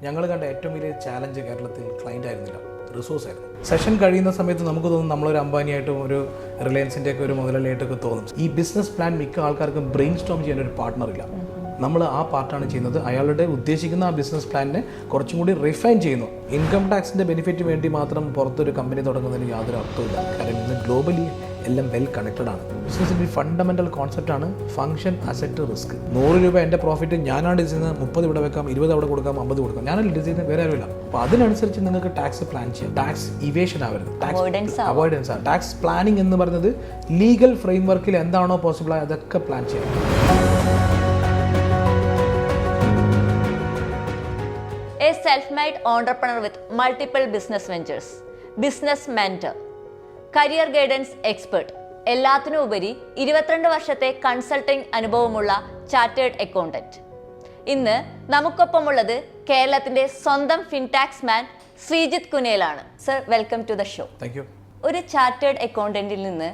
ഞങ്ങൾ കണ്ട ഏറ്റവും വലിയ ചാലഞ്ച് കേരളത്തിൽ ക്ലയൻ്റ് ആയിരുന്നില്ല, റിസോഴ്സ് ആയിരുന്നു. സെഷൻ കഴിയുന്ന സമയത്ത് നമുക്ക് തോന്നും നമ്മളൊരു അംബാനിയായിട്ടും ഒരു റിലയൻസിൻ്റെ ഒക്കെ ഒരു മുതലാളിയായിട്ടൊക്കെ തോന്നും. ഈ ബിസിനസ് പ്ലാൻ മിക്ക ആൾക്കാർക്കും ബ്രെയിൻ സ്റ്റോം ചെയ്യാൻ ഒരു പാർട്ട്ണറില്ല. നമ്മൾ ആ പാർട്ടാണ് ചെയ്യുന്നത്. അയാളുടെ ഉദ്ദേശിക്കുന്ന ആ ബിസിനസ് പ്ലാനിനെ കുറച്ചും കൂടി റിഫൈൻ ചെയ്യുന്നു. ഇൻകം ടാക്സിൻ്റെ ബെനിഫിറ്റ് വേണ്ടി മാത്രം പുറത്തൊരു കമ്പനി തുടങ്ങുന്നതിന് യാതൊരു അർത്ഥമില്ല. കാരണം ഇന്ന് ഗ്ലോബലി എല്ലാം വെൽ കണക്റ്റഡ് ആണ്. ബിസിനസിൻ്റെ ഒരു ഫണ്ടമെൻ്റൽ കോൺസെപ്റ്റാണ് ഫംഗ്ഷൻ അസറ്റ് റിസ്ക്. 100 രൂപ എൻ്റെ പ്രോഫിറ്റ് ഞാനാണ് ഡിസൈൻ ചെയ്യുന്നത്, 30 ഇവിടെ വെക്കാം, 20 അവിടെ കൊടുക്കാം, 50 കൊടുക്കാം. ഞാനല്ല ഡിസൈൻ ചെയ്യുന്നത്, വേറെ ആരുമില്ല. അപ്പോൾ അതിനനുസരിച്ച് നിങ്ങൾക്ക് ടാക്സ് പ്ലാൻ ചെയ്യാം. ടാക്സ് ഇവേഷൻ ആവരുത്, ടാക്സ് അവോയ്ഡൻസ് ആണ്. ടാക്സ് പ്ലാനിങ് എന്ന് പറയുന്നത് ലീഗൽ ഫ്രെയിംവർക്കിൽ എന്താണോ പോസിബിൾ അതൊക്കെ പ്ലാൻ ചെയ്യാം. A self-made entrepreneur with multiple business ventures, business mentor, career guidance expert, എല്ലാത്തിനും ഉപരി 22 വർഷത്തെ കൺസൾട്ടിംഗ് അനുഭവമുള്ള ചാർട്ടേഡ് അക്കൗണ്ടന്റ്. ഇന്ന് നമുക്കൊപ്പമുള്ളത് കേരളത്തിന്റെ സ്വന്തം ഫിൻടാക്സ് മാൻ ശ്രീജിത്ത് കുനേലാണ്. Sir, welcome to the show. Thank you. ഒരു ചാർട്ടേഡ് അക്കൗണ്ടന്റിൽ നിന്ന്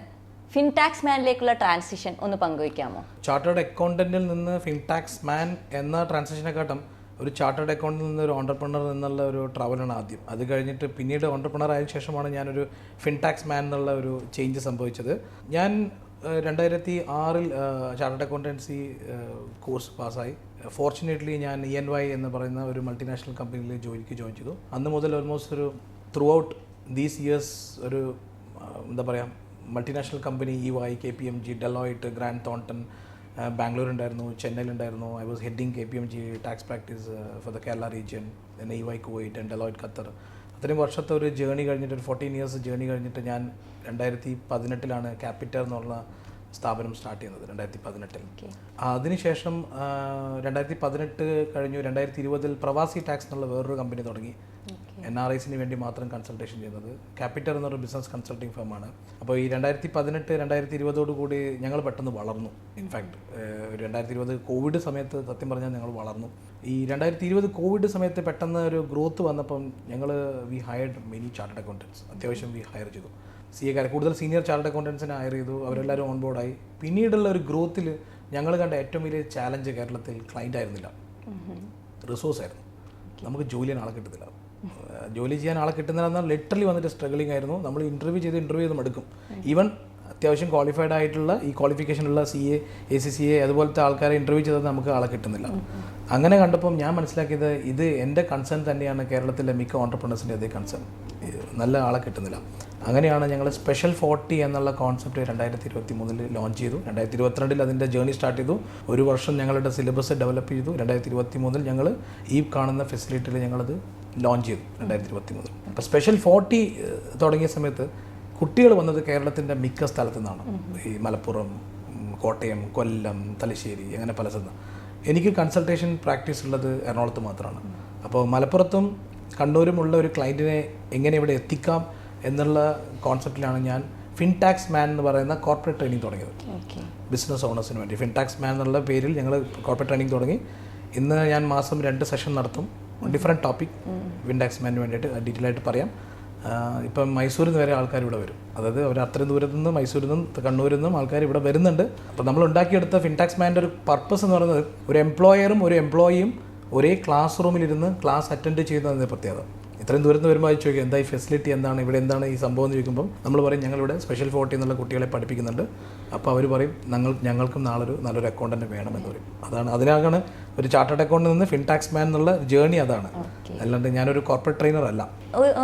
ഫിൻടാക്സ് മാനിലേക്കുള്ള ട്രാൻസിഷൻ ഒന്ന് പങ്കുവയ്ക്കാമോ? ചാർട്ടേഡ് അക്കൗണ്ടന്റിൽ നിന്ന് ഫിൻടാക്സ് മാൻ എന്ന ട്രാൻസാക്ഷനെക്കാട്ടും ഒരു ചാർട്ടേഡ് അക്കൗണ്ടിൽ നിന്ന് ഒരു ഓണ്ടർപ്രണർ എന്നുള്ള ഒരു ട്രാവലാണ് ആദ്യം. അത് കഴിഞ്ഞിട്ട് പിന്നീട് ഓണ്ടർപ്രണർ ആയതിനു ശേഷമാണ് ഞാനൊരു ഫിൻടാക്സ് മാൻ എന്നുള്ള ഒരു ചേഞ്ച് സംഭവിച്ചത്. ഞാൻ 2006 ചാർട്ടേഡ് അക്കൗണ്ടൻസി കോഴ്സ് പാസ്സായി. ഫോർച്ചുനേറ്റ്ലി ഞാൻ EY എന്ന് പറയുന്ന ഒരു മൾട്ടിനാഷണൽ കമ്പനിയിൽ ജോയിൻ ചെയ്തു. അന്ന് മുതൽ ഓൾമോസ്റ്റ് ഒരു ത്രൂ ഔട്ട് ദീസ് ഇയേഴ്സ് ഒരു എന്താ പറയുക multinational company EY, KPMG, Deloitte, Grant Thornton, Bangalore ഉണ്ടായിരുന്നു, ചെന്നൈയിലുണ്ടായിരുന്നു. I was heading KPMG tax practice for the Kerala region, പിന്നെ EY Kuwait and Deloitte Qatar. അത്രയും വർഷത്തെ ഒരു ജേണി കഴിഞ്ഞിട്ട്, ഒരു 14 ഇയേഴ്സ് ജേണി കഴിഞ്ഞിട്ട് ഞാൻ 2018 ക്യാപിറ്റൽ എന്നുള്ള സ്ഥാപനം സ്റ്റാർട്ട് ചെയ്യുന്നത്. 2018 അതിനുശേഷം 2018 കഴിഞ്ഞു. 2020 പ്രവാസി ടാക്സ് എന്നുള്ള വേറൊരു കമ്പനി തുടങ്ങി. NRIസിന് വേണ്ടി മാത്രം കൺസൾട്ടേഷൻ ചെയ്യുന്നത്. ക്യാപിറ്റൽ എന്നൊരു ബിസിനസ് കൺസൾട്ടിങ് ഫേമാണ്. അപ്പോൾ ഈ 2018 2020 കൂടി ഞങ്ങൾ പെട്ടെന്ന് വളർന്നു. ഇൻഫാക്ട് 2020 കോവിഡ് സമയത്ത് സത്യം പറഞ്ഞാൽ ഞങ്ങൾ വളർന്നു. ഈ 2020 കോവിഡ് സമയത്ത് പെട്ടെന്ന് ഒരു ഗ്രോത്ത് വന്നപ്പം ഞങ്ങൾ we hired many chartered accountants. അത്യാവശ്യം വി ഹയർ ചെയ്തു. CA കൂടുതൽ സീനിയർ ചാർട്ടേഡ് അക്കൗണ്ടൻസിനെ ഹയർ ചെയ്തു. അവരെല്ലാവരും ഓൺ ബോർഡായി. പിന്നീടുള്ള ഒരു ഗ്രോത്തിൽ ഞങ്ങൾ കണ്ട ഏറ്റവും വലിയ ചാലഞ്ച് കേരളത്തിൽ ക്ലയൻ്റ് ആയിരുന്നില്ല, റിസോഴ്സ് ആയിരുന്നു. നമുക്ക് ജോലി ചെയ്യാൻ ആളെ കിട്ടുന്നില്ല. ജോലി ചെയ്യാൻ ആളെ കിട്ടുന്നില്ല എന്നാൽ ലിറ്ററലി വന്നിട്ട് സ്ട്രഗിളിംഗ് ആയിരുന്നു. നമ്മൾ ഇൻ്റർവ്യൂ ചെയ്ത് മടുക്കും. ഈവൻ അത്യാവശ്യം ക്വാളിഫൈഡ് ആയിട്ടുള്ള ഈ ക്വാളിഫിക്കേഷനുള്ള CA, ACCA അതുപോലത്തെ ആൾക്കാരെ ഇൻ്റർവ്യൂ ചെയ്തത് നമുക്ക് ആളെ കിട്ടുന്നില്ല. അങ്ങനെ കണ്ടപ്പം ഞാൻ മനസ്സിലാക്കിയത് ഇത് എൻ്റെ കൺസേൺ തന്നെയാണ്, കേരളത്തിലെ മിക്ക ഓണ്ടർപ്രണേഴ്സിൻ്റെ അതേ കൺസേൺ. നല്ല ആളെ കിട്ടുന്നില്ല. അങ്ങനെയാണ് ഞങ്ങൾ സ്പെഷ്യൽ 40 എന്നുള്ള കോൺസെപ്റ്റ് 2023 ലോഞ്ച് ചെയ്തു. 2022 അതിൻ്റെ ജേർണി സ്റ്റാർട്ട് ചെയ്തു. ഒരു വർഷം ഞങ്ങളുടെ സിലബസ് ഡെവലപ്പ് ചെയ്തു. 2023 ഞങ്ങൾ ഈ കാണുന്ന ഫെസിലിറ്റിയിൽ ഞങ്ങളത് ലോഞ്ച് ചെയ്തു 2023. അപ്പോൾ സ്പെഷ്യൽ 40 തുടങ്ങിയ സമയത്ത് കുട്ടികൾ വന്നത് കേരളത്തിൻ്റെ മിക്ക സ്ഥലത്തു നിന്നാണ്. ഈ മലപ്പുറം, കോട്ടയം, കൊല്ലം, തലശ്ശേരി, അങ്ങനെ പല സ്ഥലത്ത്. എനിക്ക് കൺസൾട്ടേഷൻ പ്രാക്ടീസ് ഉള്ളത് എറണാകുളത്ത് മാത്രമാണ്. അപ്പോൾ മലപ്പുറത്തും കണ്ണൂരുമുള്ള ഒരു ക്ലയൻറ്റിനെ എങ്ങനെ ഇവിടെ എത്തിക്കാം എന്നുള്ള കോൺസെപ്റ്റിലാണ് ഞാൻ ഫിൻടാക്സ് മാൻ എന്ന് പറയുന്ന കോർപ്പറേറ്റ് ട്രെയിനിങ് തുടങ്ങിയത്. ബിസിനസ് ഓണേഴ്സിന് വേണ്ടി ഫിൻടാക്സ് മാൻ എന്നുള്ള പേരിൽ ഞങ്ങൾ കോർപ്പറേറ്റ് ട്രെയിനിങ് തുടങ്ങി. ഇന്ന് ഞാൻ മാസം 2 സെഷൻ നടത്തും. ഡിഫറെൻറ്റ് ടോപ്പിക് ഫിൻടാക്സ് മാനിന് വേണ്ടിയിട്ട് ഡീറ്റെയിൽ ആയിട്ട് പറയാം. ഇപ്പം മൈസൂരിൽ നിന്ന് വരെ ആൾക്കാർ ഇവിടെ വരും. അതായത് അവർ അത്രയും ദൂരത്തു നിന്ന്, മൈസൂരിൽ നിന്നും കണ്ണൂരിൽ നിന്നും ആൾക്കാർ ഇവിടെ വരുന്നുണ്ട്. അപ്പോൾ നമ്മൾ ഉണ്ടാക്കിയെടുത്ത ഫിൻടാക്സ് മാൻ്റെ ഒരു പർപ്പസ് എന്ന് പറയുന്നത് ഒരു എംപ്ലോയറും ഒരു എംപ്ലോയിയും ഒരേ ക്ലാസ് റൂമിലിരുന്ന് ക്ലാസ് അറ്റൻഡ് ചെയ്യുന്നതിൻ്റെ പ്രത്യേകത. ഇത്രയും ദൂരത്ത് വരുമ്പോൾ അത് ചോദിക്കും എന്താ ഈ ഫെസിലിറ്റി, എന്താണ് ഇവിടെ, എന്താണ് ഈ സംഭവം എന്ന് ചോദിക്കുമ്പം നമ്മൾ പറയും ഞങ്ങളിവിടെ സ്പെഷ്യൽ 40 എന്നുള്ള കുട്ടികളെ പഠിപ്പിക്കുന്നുണ്ട്. അപ്പോൾ അവർ പറയും ഞങ്ങൾക്കും നല്ലൊരു അക്കൗണ്ടൻറ്റ് വേണമെന്ന് പറയും. അതിനാണ് ഒരു ചാർട്ടേഡ് അക്കൗണ്ടിൽ നിന്ന് ഫിൻടാക്സ് മാൻ എന്നുള്ള ജേർണി. അതാണ്, അല്ലാണ്ട് ഞാനൊരു കോർപ്പറേറ്റ് ട്രെയിനർ അല്ല.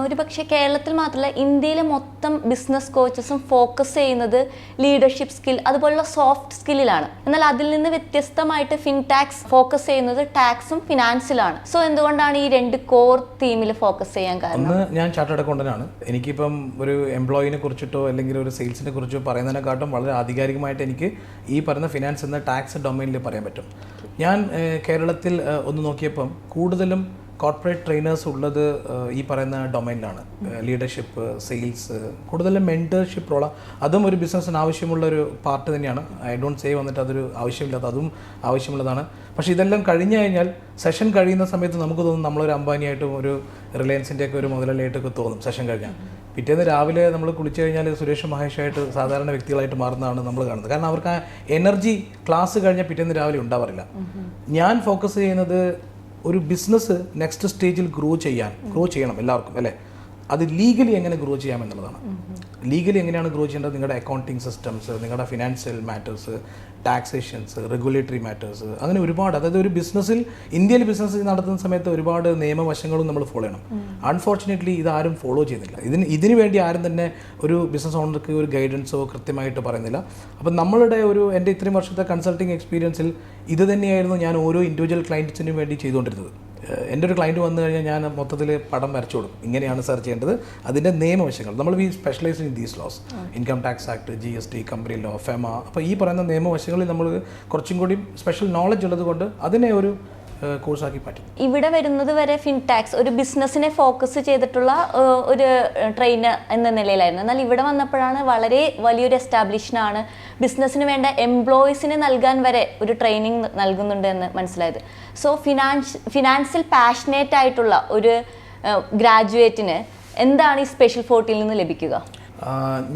ഒരു പക്ഷേ കേരളത്തിൽ മാത്രമല്ല ഇന്ത്യയിലെ മൊത്തം ബിസിനസ് കോച്ചസും ഫോക്കസ് ചെയ്യുന്നത് ലീഡർഷിപ്പ് സ്കിൽ അതുപോലുള്ള സോഫ്റ്റ് സ്കില്ലിലാണ്. എന്നാൽ അതിൽ നിന്ന് വ്യത്യസ്തമായിട്ട് ഫിൻടാക്സ് ഫോക്കസ് ചെയ്യുന്നത് ടാക്സും ഫിനാൻസിലാണ്. സോ എന്തുകൊണ്ടാണ് ഈ 2 കോർ തീമിൽ ഫോക്കസ് ചെയ്യാൻ കാരണം? ഒന്ന്, ഞാൻ ചാർട്ടേഡ് അക്കൗണ്ടൻ്റാണ്. എനിക്കിപ്പം ഒരു എംപ്ലോയിനെ കുറിച്ചിട്ടോ അല്ലെങ്കിൽ ഒരു സെയിൽസിനെ കുറിച്ചോ പറയുന്നതിനെക്കാട്ടും വളരെ ആധികാരികമായിട്ട് എനിക്ക് ഈ പറയുന്ന ഫിനാൻസ് എന്ന ടാക്സ് ഡൊമൈനിൽ പറയാൻ പറ്റും. ഞാൻ കേരളത്തിൽ ഒന്ന് നോക്കിയപ്പം കൂടുതലും കോർപ്പറേറ്റ് ട്രെയിനേഴ്സ് ഉള്ളത് ഈ പറയുന്ന ഡൊമൈനിലാണ്. ലീഡർഷിപ്പ്, സെയിൽസ്, കൂടുതലും മെൻറ്റർഷിപ്പ് റോള. അതും ഒരു ബിസിനസ്സിന് ആവശ്യമുള്ളൊരു പാർട്ട് തന്നെയാണ്. ഐ ഡോണ്ട് സേ വന്നിട്ട് അതൊരു ആവശ്യമില്ലാത്ത, അതും ആവശ്യമുള്ളതാണ്. പക്ഷേ ഇതെല്ലാം കഴിഞ്ഞു കഴിഞ്ഞാൽ സെഷൻ കഴിയുന്ന സമയത്ത് നമുക്ക് തോന്നും നമ്മളൊരു അംബാനിയായിട്ടും ഒരു റിലയൻസിൻ്റെ ഒക്കെ ഒരു മുതലാളിയായിട്ടൊക്കെ തോന്നും സെഷൻ കഴിഞ്ഞാൽ. പിറ്റേന്ന് രാവിലെ നമ്മൾ കുളിച്ചു കഴിഞ്ഞാൽ സുരേഷ് മഹേഷായിട്ട് സാധാരണ വ്യക്തികളായിട്ട് മാറുന്നതാണ് നമ്മൾ കാണുന്നത്. കാരണം അവർക്ക് ആ എനർജി ക്ലാസ് കഴിഞ്ഞാൽ പിറ്റേന്ന് രാവിലെ ഉണ്ടാവാറില്ല. ഞാൻ ഫോക്കസ് ചെയ്യുന്നത് ഒരു ബിസിനസ് നെക്സ്റ്റ് സ്റ്റേജിൽ ഗ്രോ ചെയ്യണം എല്ലാവർക്കും അല്ലേ, അത് ലീഗലി എങ്ങനെ ഗ്രോ ചെയ്യാം എന്നുള്ളതാണ്. ലീഗലി എങ്ങനെയാണ് ഗ്രോ ചെയ്യേണ്ടത്? നിങ്ങളുടെ അക്കൗണ്ടിങ് സിസ്റ്റംസ്, നിങ്ങളുടെ ഫിനാൻഷ്യൽ മാറ്റേഴ്സ്, ടാക്സേഷൻസ്, റെഗുലേറ്ററി മാറ്റേഴ്സ്, അങ്ങനെ ഒരുപാട്. അതായത് ഒരു ബിസിനസ്സിൽ, ഇന്ത്യയിൽ ബിസിനസ് നടത്തുന്ന സമയത്ത് ഒരുപാട് നിയമവശങ്ങളും നമ്മൾ ഫോളോ ചെയ്യണം. അൺഫോർച്ചുനേറ്റ്ലി ഇതാരും ഫോളോ ചെയ്യുന്നില്ല. ഇതിനു വേണ്ടി ആരും തന്നെ ഒരു ബിസിനസ് ഓണർക്ക് ഒരു ഗൈഡൻസോ കൃത്യമായിട്ട് പറയുന്നില്ല. അപ്പം നമ്മളുടെ എൻ്റെ ഇത്രയും വർഷത്തെ കൺസൾട്ടിങ് എക്സ്പീരിയൻസിൽ ഇത് തന്നെയായിരുന്നു ഞാൻ ഓരോ ഇൻഡിവിജ്വൽ ക്ലയൻറ്റ്സിനും വേണ്ടി ചെയ്തുകൊണ്ടിരുന്നത്. എൻ്റെ ഒരു ക്ലയൻറ്റ് വന്നു കഴിഞ്ഞാൽ ഞാൻ മൊത്തത്തിൽ പടം വരച്ചു കൊടുക്കും, ഇങ്ങനെയാണ് സെർച്ച് ചെയ്യേണ്ടത്, അതിൻ്റെ നിയമവശങ്ങൾ. നമ്മൾ specialise in these laws, income tax act, GST, company law, FEMA. അപ്പോൾ ഈ പറയുന്ന നിയമവശങ്ങളിൽ നമ്മൾ കുറച്ചും കൂടി സ്പെഷ്യൽ നോളജ് ഉള്ളത് കൊണ്ട് അതിനെ ഒരു കോഴ്സാക്കി പറ്റും. ഇവിടെ വരുന്നത് വരെ ഫിൻടാക്സ് ഒരു ബിസിനസ്സിനെ ഫോക്കസ് ചെയ്തിട്ടുള്ള ഒരു ട്രെയിനർ എന്ന നിലയിലായിരുന്നു. എന്നാൽ ഇവിടെ വന്നപ്പോഴാണ് വളരെ വലിയൊരു എസ്റ്റാബ്ലിഷനാണ്, ബിസിനസ്സിന് വേണ്ട എംപ്ലോയീസിന് നൽകാൻ വരെ ഒരു ട്രെയിനിങ് നൽകുന്നുണ്ട് എന്ന് മനസ്സിലായത്. സോ ഫിനാൻഷ്യൽ പാഷനേറ്റ് ആയിട്ടുള്ള ഒരു ഗ്രാജുവേറ്റിന് എന്താണ് ഈ സ്പെഷ്യൽ 40 നിന്ന് ലഭിക്കുക?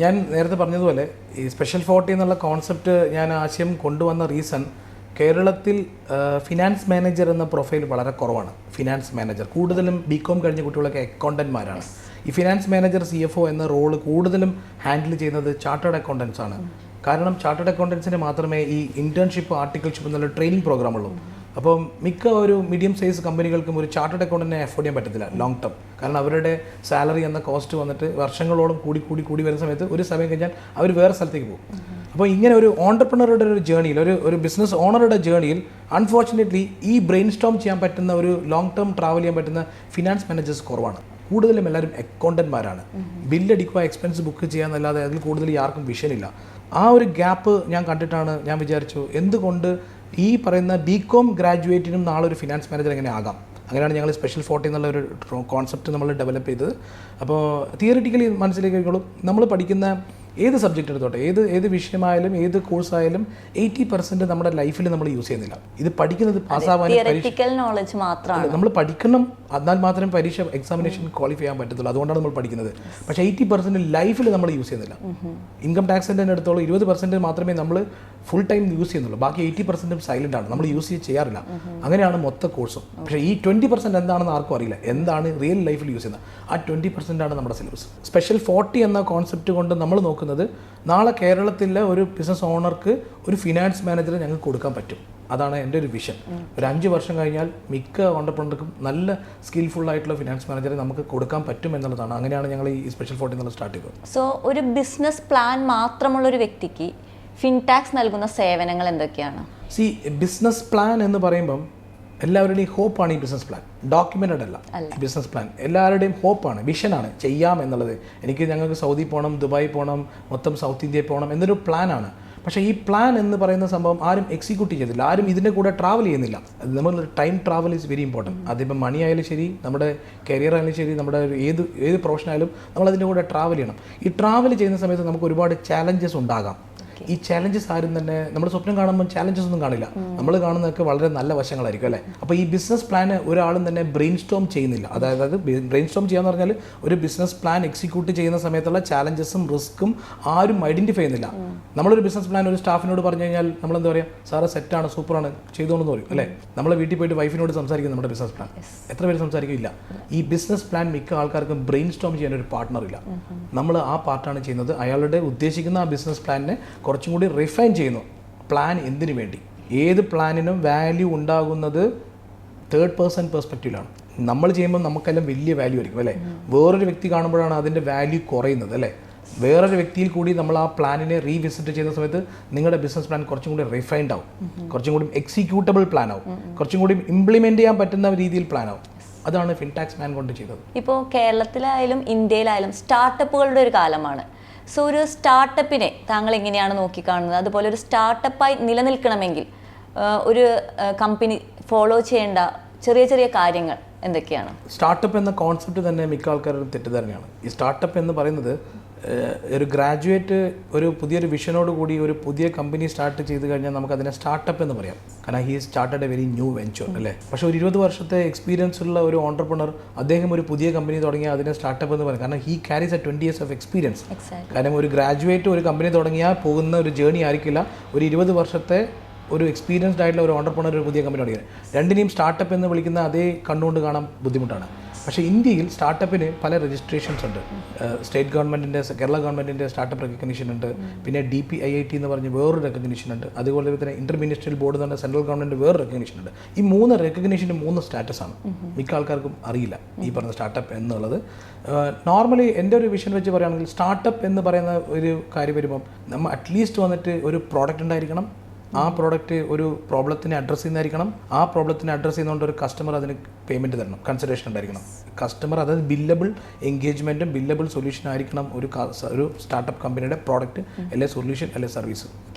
ഞാൻ നേരത്തെ പറഞ്ഞതുപോലെ ഈ സ്പെഷ്യൽ 40 എന്നുള്ള കോൺസെപ്റ്റ് ഞാൻ ആശയം കൊണ്ടുവന്ന റീസൺ, കേരളത്തിൽ ഫിനാൻസ് മാനേജർ എന്ന പ്രൊഫൈൽ വളരെ കുറവാണ്. ഫിനാൻസ് മാനേജർ കൂടുതലും BCom കഴിഞ്ഞ കുട്ടികളൊക്കെ അക്കൗണ്ടന്റ്മാരാണ്. ഈ ഫിനാൻസ് മാനേജർ CFO എന്ന റോള് കൂടുതലും ഹാൻഡിൽ ചെയ്യുന്നത് ചാർട്ടേഡ് അക്കൗണ്ടൻസ് ആണ്. കാരണം ചാർട്ടേഡ് അക്കൗണ്ടൻസിന് മാത്രമേ ഈ ഇന്റേൺഷിപ്പ്, ആർട്ടിക്കിൾഷിപ്പ് എന്നുള്ള ട്രെയിനിങ് പ്രോഗ്രാം ഉള്ളൂ. അപ്പം മിക്ക ഒരു മീഡിയം സൈസ് കമ്പനികൾക്കും ഒരു ചാർട്ടേഡ് അക്കൗണ്ടന്റിനെ അഫോർഡ് ചെയ്യാൻ പറ്റത്തില്ല ലോങ് ടേം. കാരണം അവരുടെ സാലറി എന്ന കോസ്റ്റ് വന്നിട്ട് വർഷങ്ങളോളം കൂടി വരുന്ന സമയത്ത് ഒരു സമയം കഴിഞ്ഞാൽ അവർ വേറെ സ്ഥലത്തേക്ക് പോകും. അപ്പോൾ ഇങ്ങനെ ഒരു ഓണ്ടർപ്രണറുടെ ഒരു ജേണിയിൽ, ഒരു ബിസിനസ് ഓണറുടെ ജേണിയിൽ അൺഫോർച്ചുനേറ്റ്ലി ഈ ബ്രെയിൻ സ്റ്റോം ചെയ്യാൻ പറ്റുന്ന, ഒരു ലോങ് ടേം ട്രാവൽ ചെയ്യാൻ പറ്റുന്ന ഫിനാൻസ് മാനേജേഴ്സ് കുറവാണ്. കൂടുതലും എല്ലാവരും അക്കൗണ്ടന്റ്മാരാണ്. ബില്ലടിക്കുക, എക്സ്പെൻസ് ബുക്ക് ചെയ്യാന്നല്ലാതെ അതിൽ കൂടുതൽ ആർക്കും വിഷനില്ല. ആ ഒരു ഗ്യാപ്പ് ഞാൻ കണ്ടിട്ടാണ് ഞാൻ വിചാരിച്ചു എന്തുകൊണ്ട് ഈ പറയുന്ന BCom ഗ്രാജുവേറ്റിനും നാളെ ഒരു ഫിനാൻസ് മാനേജർ എങ്ങനെ ആകാം. അങ്ങനെയാണ് ഞങ്ങൾ സ്പെഷ്യൽ 40 എന്നുള്ള ഒരു കോൺസെപ്റ്റ് നമ്മൾ ഡെവലപ്പ് ചെയ്തത്. അപ്പോൾ തിയറിറ്റിക്കലി മനസ്സിലാക്കിക്കോളൂ, നമ്മൾ പഠിക്കുന്ന ഏത് സബ്ജക്റ്റ് എടുത്തോട്ടെ, ഏത് വിഷയമായാലും ഏത് കോഴ്സായാലും 80% നമ്മുടെ ലൈഫിൽ നമ്മൾ യൂസ് ചെയ്യുന്നില്ല. ഇത് പഠിക്കുന്നത് പാസ്സാവാനും നോളജ് മാത്രമാണ് നമ്മൾ പഠിക്കണം, എന്നാൽ മാത്രമേ പരീക്ഷ എക്സാമിനേഷൻ ക്വാളിഫൈ ചെയ്യാൻ പറ്റത്തുള്ളൂ. അതുകൊണ്ടാണ് നമ്മൾ പഠിക്കുന്നത്. പക്ഷേ 80% ലൈഫിൽ നമ്മൾ യൂസ് ചെയ്യുന്നില്ല. ഇൻകം ടാക്സിൻ്റെ അടുത്തോളം 20% മാത്രമേ നമ്മൾ ഫുൾ ടൈം യൂസ് ചെയ്യുന്നുള്ളൂ. ബാക്കി 80% സൈലൻ്റ് ആണ്, നമ്മൾ യൂസ് ചെയ്യാറില്ല. അങ്ങനെയാണ് മൊത്തം കോഴ്സും. പക്ഷേ ഈ 20% എന്താണെന്ന് ആർക്കും അറിയില്ല, എന്താണ് റിയൽ ലൈഫിൽ യൂസ് ചെയ്യുന്നത്. ആ 20% ആണ് നമ്മുടെ സിലബസ്. സ്പെഷ്യൽ 40 എന്ന കോൺസെപ്റ്റ് കൊണ്ട് നമ്മൾ നോക്കുന്നത് നാളെ കേരളത്തിലെ ഒരു ബിസിനസ് ഓണർക്ക് ഒരു ഫിനാൻസ് മാനേജറെ ഞങ്ങൾക്ക് കൊടുക്കാൻ പറ്റും. അതാണ് എൻ്റെ ഒരു വിഷൻ. ഒരു 5 വർഷം കഴിഞ്ഞാൽ മിക്ക ഓണ്ടർപ്രണർക്കും നല്ല സ്കിൽഫുൾ ആയിട്ടുള്ള ഫിനാൻസ് മാനേജറെ നമുക്ക് കൊടുക്കാൻ പറ്റും എന്നുള്ളതാണ്. അങ്ങനെയാണ് ഞങ്ങൾ ഈ സ്പെഷ്യൽ 40 എന്നുള്ള സ്റ്റാർട്ട് ചെയ്തത്. സോ ഒരു ബിസിനസ് പ്ലാൻ മാത്രമുള്ളൊരു വ്യക്തിക്ക് ഫിൻടാക്സ് നൽകുന്ന സേവനങ്ങൾ എന്തൊക്കെയാണ്? ബിസിനസ് പ്ലാൻ എന്ന് പറയുമ്പം എല്ലാവരുടെയും ഹോപ്പാണ് ഈ ബിസിനസ് പ്ലാൻ. ഡോക്യുമെന്റഡ് അല്ല ഈ ബിസിനസ് പ്ലാൻ. എല്ലാവരുടെയും ഹോപ്പാണ്, വിഷനാണ്, ചെയ്യാം എന്നുള്ളത്. ഞങ്ങൾക്ക് സൗദി പോകണം, ദുബായ് പോകണം, മൊത്തം സൗത്ത് ഇന്ത്യയിൽ പോകണം എന്നൊരു പ്ലാനാണ്. പക്ഷേ ഈ പ്ലാൻ എന്ന് പറയുന്ന സംഭവം ആരും എക്സിക്യൂട്ട് ചെയ്തില്ല, ആരും ഇതിൻ്റെ കൂടെ ട്രാവൽ ചെയ്യുന്നില്ല. നമ്മൾ time travel is very important. അതിപ്പോൾ മണി ആയാലും ശരി, നമ്മുടെ കരിയർ ആയാലും ശരി, നമ്മുടെ ഏത് പ്രൊഫഷൻ ആയാലും നമ്മൾ അതിൻ്റെ കൂടെ ട്രാവൽ ചെയ്യണം. ഈ ട്രാവൽ ചെയ്യുന്ന സമയത്ത് നമുക്ക് ഒരുപാട് ചാലഞ്ചസ് ഉണ്ടാകാം. ഈ ചാലഞ്ചസ് ആരും തന്നെ നമ്മൾ സ്വപ്നം കാണുമ്പോൾ ചാലഞ്ചസ് ഒന്നും കാണില്ല. നമ്മൾ കാണുന്നതൊക്കെ വളരെ നല്ല വശങ്ങളായിരിക്കും അല്ലേ. അപ്പോൾ ഈ ബിസിനസ് പ്ലാൻ ഒരാളും തന്നെ ബ്രെയിൻ സ്റ്റോം ചെയ്യുന്നില്ല. അതായത് ബ്രെയിൻ സ്റ്റോം ചെയ്യാന്ന് പറഞ്ഞാൽ ഒരു ബിസിനസ് പ്ലാൻ എക്സിക്യൂട്ട് ചെയ്യുന്ന സമയത്തുള്ള ചാലഞ്ചസും റിസ്ക്കും ആരും ഐഡന്റിഫൈ ചെയ്യുന്നില്ല. നമ്മളൊരു ബിസിനസ് പ്ലാൻ ഒരു സ്റ്റാഫിനോട് പറഞ്ഞു കഴിഞ്ഞാൽ നമ്മൾ എന്താ പറയുക, സാറ് സെറ്റാണ്, സൂപ്പറാണ്, ചെയ്തോണെന്ന് പറയും അല്ലേ. നമ്മളെ വീട്ടിൽ പോയിട്ട് വൈഫിനോട് സംസാരിക്കും നമ്മുടെ ബിസിനസ് പ്ലാൻ. എത്ര പേര് സംസാരിക്കില്ല. ഈ ബിസിനസ് പ്ലാൻ മിക്ക ആൾക്കാർക്കും ബ്രെയിൻ സ്റ്റോം ചെയ്യാൻ ഒരു പാർട്ട്ണർ ഇല്ല. നമ്മൾ ആ പാർട്ടാണ് ചെയ്യുന്നത്. അയാളുടെ ഉദ്ദേശിക്കുന്ന ആ ബിസിനസ് പ്ലാനിനെ കുറച്ചും കൂടി റിഫൈൻ ചെയ്യുന്നു. പ്ലാൻ എന്തിനു വേണ്ടി, ഏത് പ്ലാനിനും വാല്യൂ ഉണ്ടാകുന്നത് തേർഡ് പേഴ്സൺ പെർസ്പെക്റ്റീവിലാണ്. നമ്മൾ ചെയ്യുമ്പോൾ നമുക്കെല്ലാം വലിയ വാല്യൂ ആയിരിക്കും അല്ലേ. വേറൊരു വ്യക്തി കാണുമ്പോഴാണ് അതിൻ്റെ വാല്യൂ കുറയുന്നത് അല്ലേ. വേറൊരു വ്യക്തിയിൽ കൂടി നമ്മൾ ആ പ്ലാനിനെ റീവിസിറ്റ് ചെയ്യുന്ന സമയത്ത് നിങ്ങളുടെ ബിസിനസ് പ്ലാൻ കുറച്ചും കൂടി റിഫൈൻഡ് ആവും, കുറച്ചും കൂടി എക്സിക്യൂട്ടബിൾ പ്ലാൻ ആവും, കുറച്ചും കൂടി ഇംപ്ലിമെൻറ്റ് ചെയ്യാൻ പറ്റുന്ന രീതിയിൽ പ്ലാൻ ആവും. അതാണ് ഫിൻടാക്സ് മാൻ കൊണ്ട് ചെയ്തത്. ഇപ്പോൾ കേരളത്തിലായാലും ഇന്ത്യയിലായാലും സ്റ്റാർട്ടപ്പുകളുടെ ഒരു കാലമാണ്. സോ ഒരു സ്റ്റാർട്ടപ്പിനെ താങ്കൾ എങ്ങനെയാണ് നോക്കിക്കാണുന്നത്? അതുപോലെ ഒരു സ്റ്റാർട്ടപ്പായി നിലനിൽക്കണമെങ്കിൽ ഒരു കമ്പനി ഫോളോ ചെയ്യേണ്ട ചെറിയ ചെറിയ കാര്യങ്ങൾ എന്തൊക്കെയാണ്? സ്റ്റാർട്ടപ്പ് എന്ന കോൺസെപ്റ്റ് തന്നെ മിക്ക ആൾക്കാരും തെറ്റിദ്ധാരണയാണ്. ഈ സ്റ്റാർട്ടപ്പ് എന്ന് പറയുന്നത് ഒരു ഗ്രാജുവേറ്റ് ഒരു പുതിയൊരു വിഷനോട് കൂടി ഒരു പുതിയ കമ്പനി സ്റ്റാർട്ട് ചെയ്ത് കഴിഞ്ഞാൽ നമുക്ക് അതിനെ സ്റ്റാർട്ടപ്പ് എന്ന് പറയാം. കാരണം he started A very new venture അല്ലേ. പക്ഷേ ഒരു 20 വർഷത്തെ എക്സ്പീരിയൻസ് ഉള്ള ഒരു ഓണ്ടർപ്രണർ അദ്ദേഹം ഒരു പുതിയ കമ്പനി തുടങ്ങിയാൽ അതിനെ സ്റ്റാർട്ടപ്പ് എന്ന് പറയും. കാരണം he carries 20 years of experience. കാരണം ഒരു ഗ്രാജുവേറ്റ് ഒരു കമ്പനി തുടങ്ങിയാൽ പോകുന്ന ഒരു ജേണി ആയിരിക്കില്ല. ഒരു 20 വർഷത്തെ ഒരു എക്സ്പീരിയൻസ്ഡ് ആയിട്ടുള്ള ഒരു ഓണ്ടർപ്രണർ ഒരു പുതിയ കമ്പനി തുടങ്ങിയത്. രണ്ടിനെയും സ്റ്റാർട്ടപ്പ് എന്ന് വിളിക്കുന്ന അതേ കണ്ടുകൊണ്ട് കാണാൻ ബുദ്ധിമുട്ടാണ്. പക്ഷേ ഇന്ത്യയിൽ സ്റ്റാർട്ടപ്പിന് പല രജിസ്ട്രേഷൻസ് ഉണ്ട്. സ്റ്റേറ്റ് ഗവൺമെൻറ്റിൻ്റെ, കേരള ഗവൺമെൻറ്റിൻ്റെ സ്റ്റാർട്ടപ്പ് റെക്കഗ്നിഷൻ ഉണ്ട്. പിന്നെ DPIIT എന്ന് പറഞ്ഞ് വേറൊരു റെക്കഗ്നിഷൻ ഉണ്ട്. അതുപോലെ തന്നെ ഇന്റർ മിനിസ്ട്രിയൽ ബോർഡ് എന്ന് പറഞ്ഞാൽ സെൻട്രൽ ഗവൺമെൻറ് വേറെ റെക്കഗ്നിഷൻ ഉണ്ട്. ഈ 3 റെക്കഗ്നിഷൻ്റെ 3 സ്റ്റാറ്റസാണ്. മിക്ക ആൾക്കാർക്കും അറിയില്ല ഈ പറഞ്ഞ സ്റ്റാർട്ടപ്പ് എന്നുള്ളത്. നോർമലി എൻ്റെ ഒരു വിഷൻ വെച്ച് പറയുകയാണെങ്കിൽ സ്റ്റാർട്ടപ്പ് എന്ന് പറയുന്ന ഒരു കാര്യം വരുമ്പം നമ്മൾ അറ്റ്ലീസ്റ്റ് വന്നിട്ട് ഒരു പ്രോഡക്റ്റ് ഉണ്ടായിരിക്കണം. ആ പ്രോഡക്റ്റ് ഒരു പ്രോബ്ലത്തിനെ അഡ്രസ്സ് ചെയ്യുന്നതായിരിക്കണം. ആ പ്രോബ്ലത്തിനെ അഡ്രസ്സ് ചെയ്യുന്നതുകൊണ്ട് ഒരു കസ്റ്റമർ അതിന് പേയ്മെൻറ്റ് തരണം, കൺസിഡറേഷൻ ഉണ്ടായിരിക്കണം. കസ്റ്റമർ അതായത് ബില്ലബിൾ എൻഗേജ്മെൻറ്റും ബില്ലബിൾ സൊല്യൂഷൻ ആയിരിക്കണം ഒരു സ്റ്റാർട്ടപ്പ് കമ്പനിയുടെ പ്രോഡക്റ്റ് അല്ലെ സൊല്യൂഷൻ അല്ലെ സർവീസ്.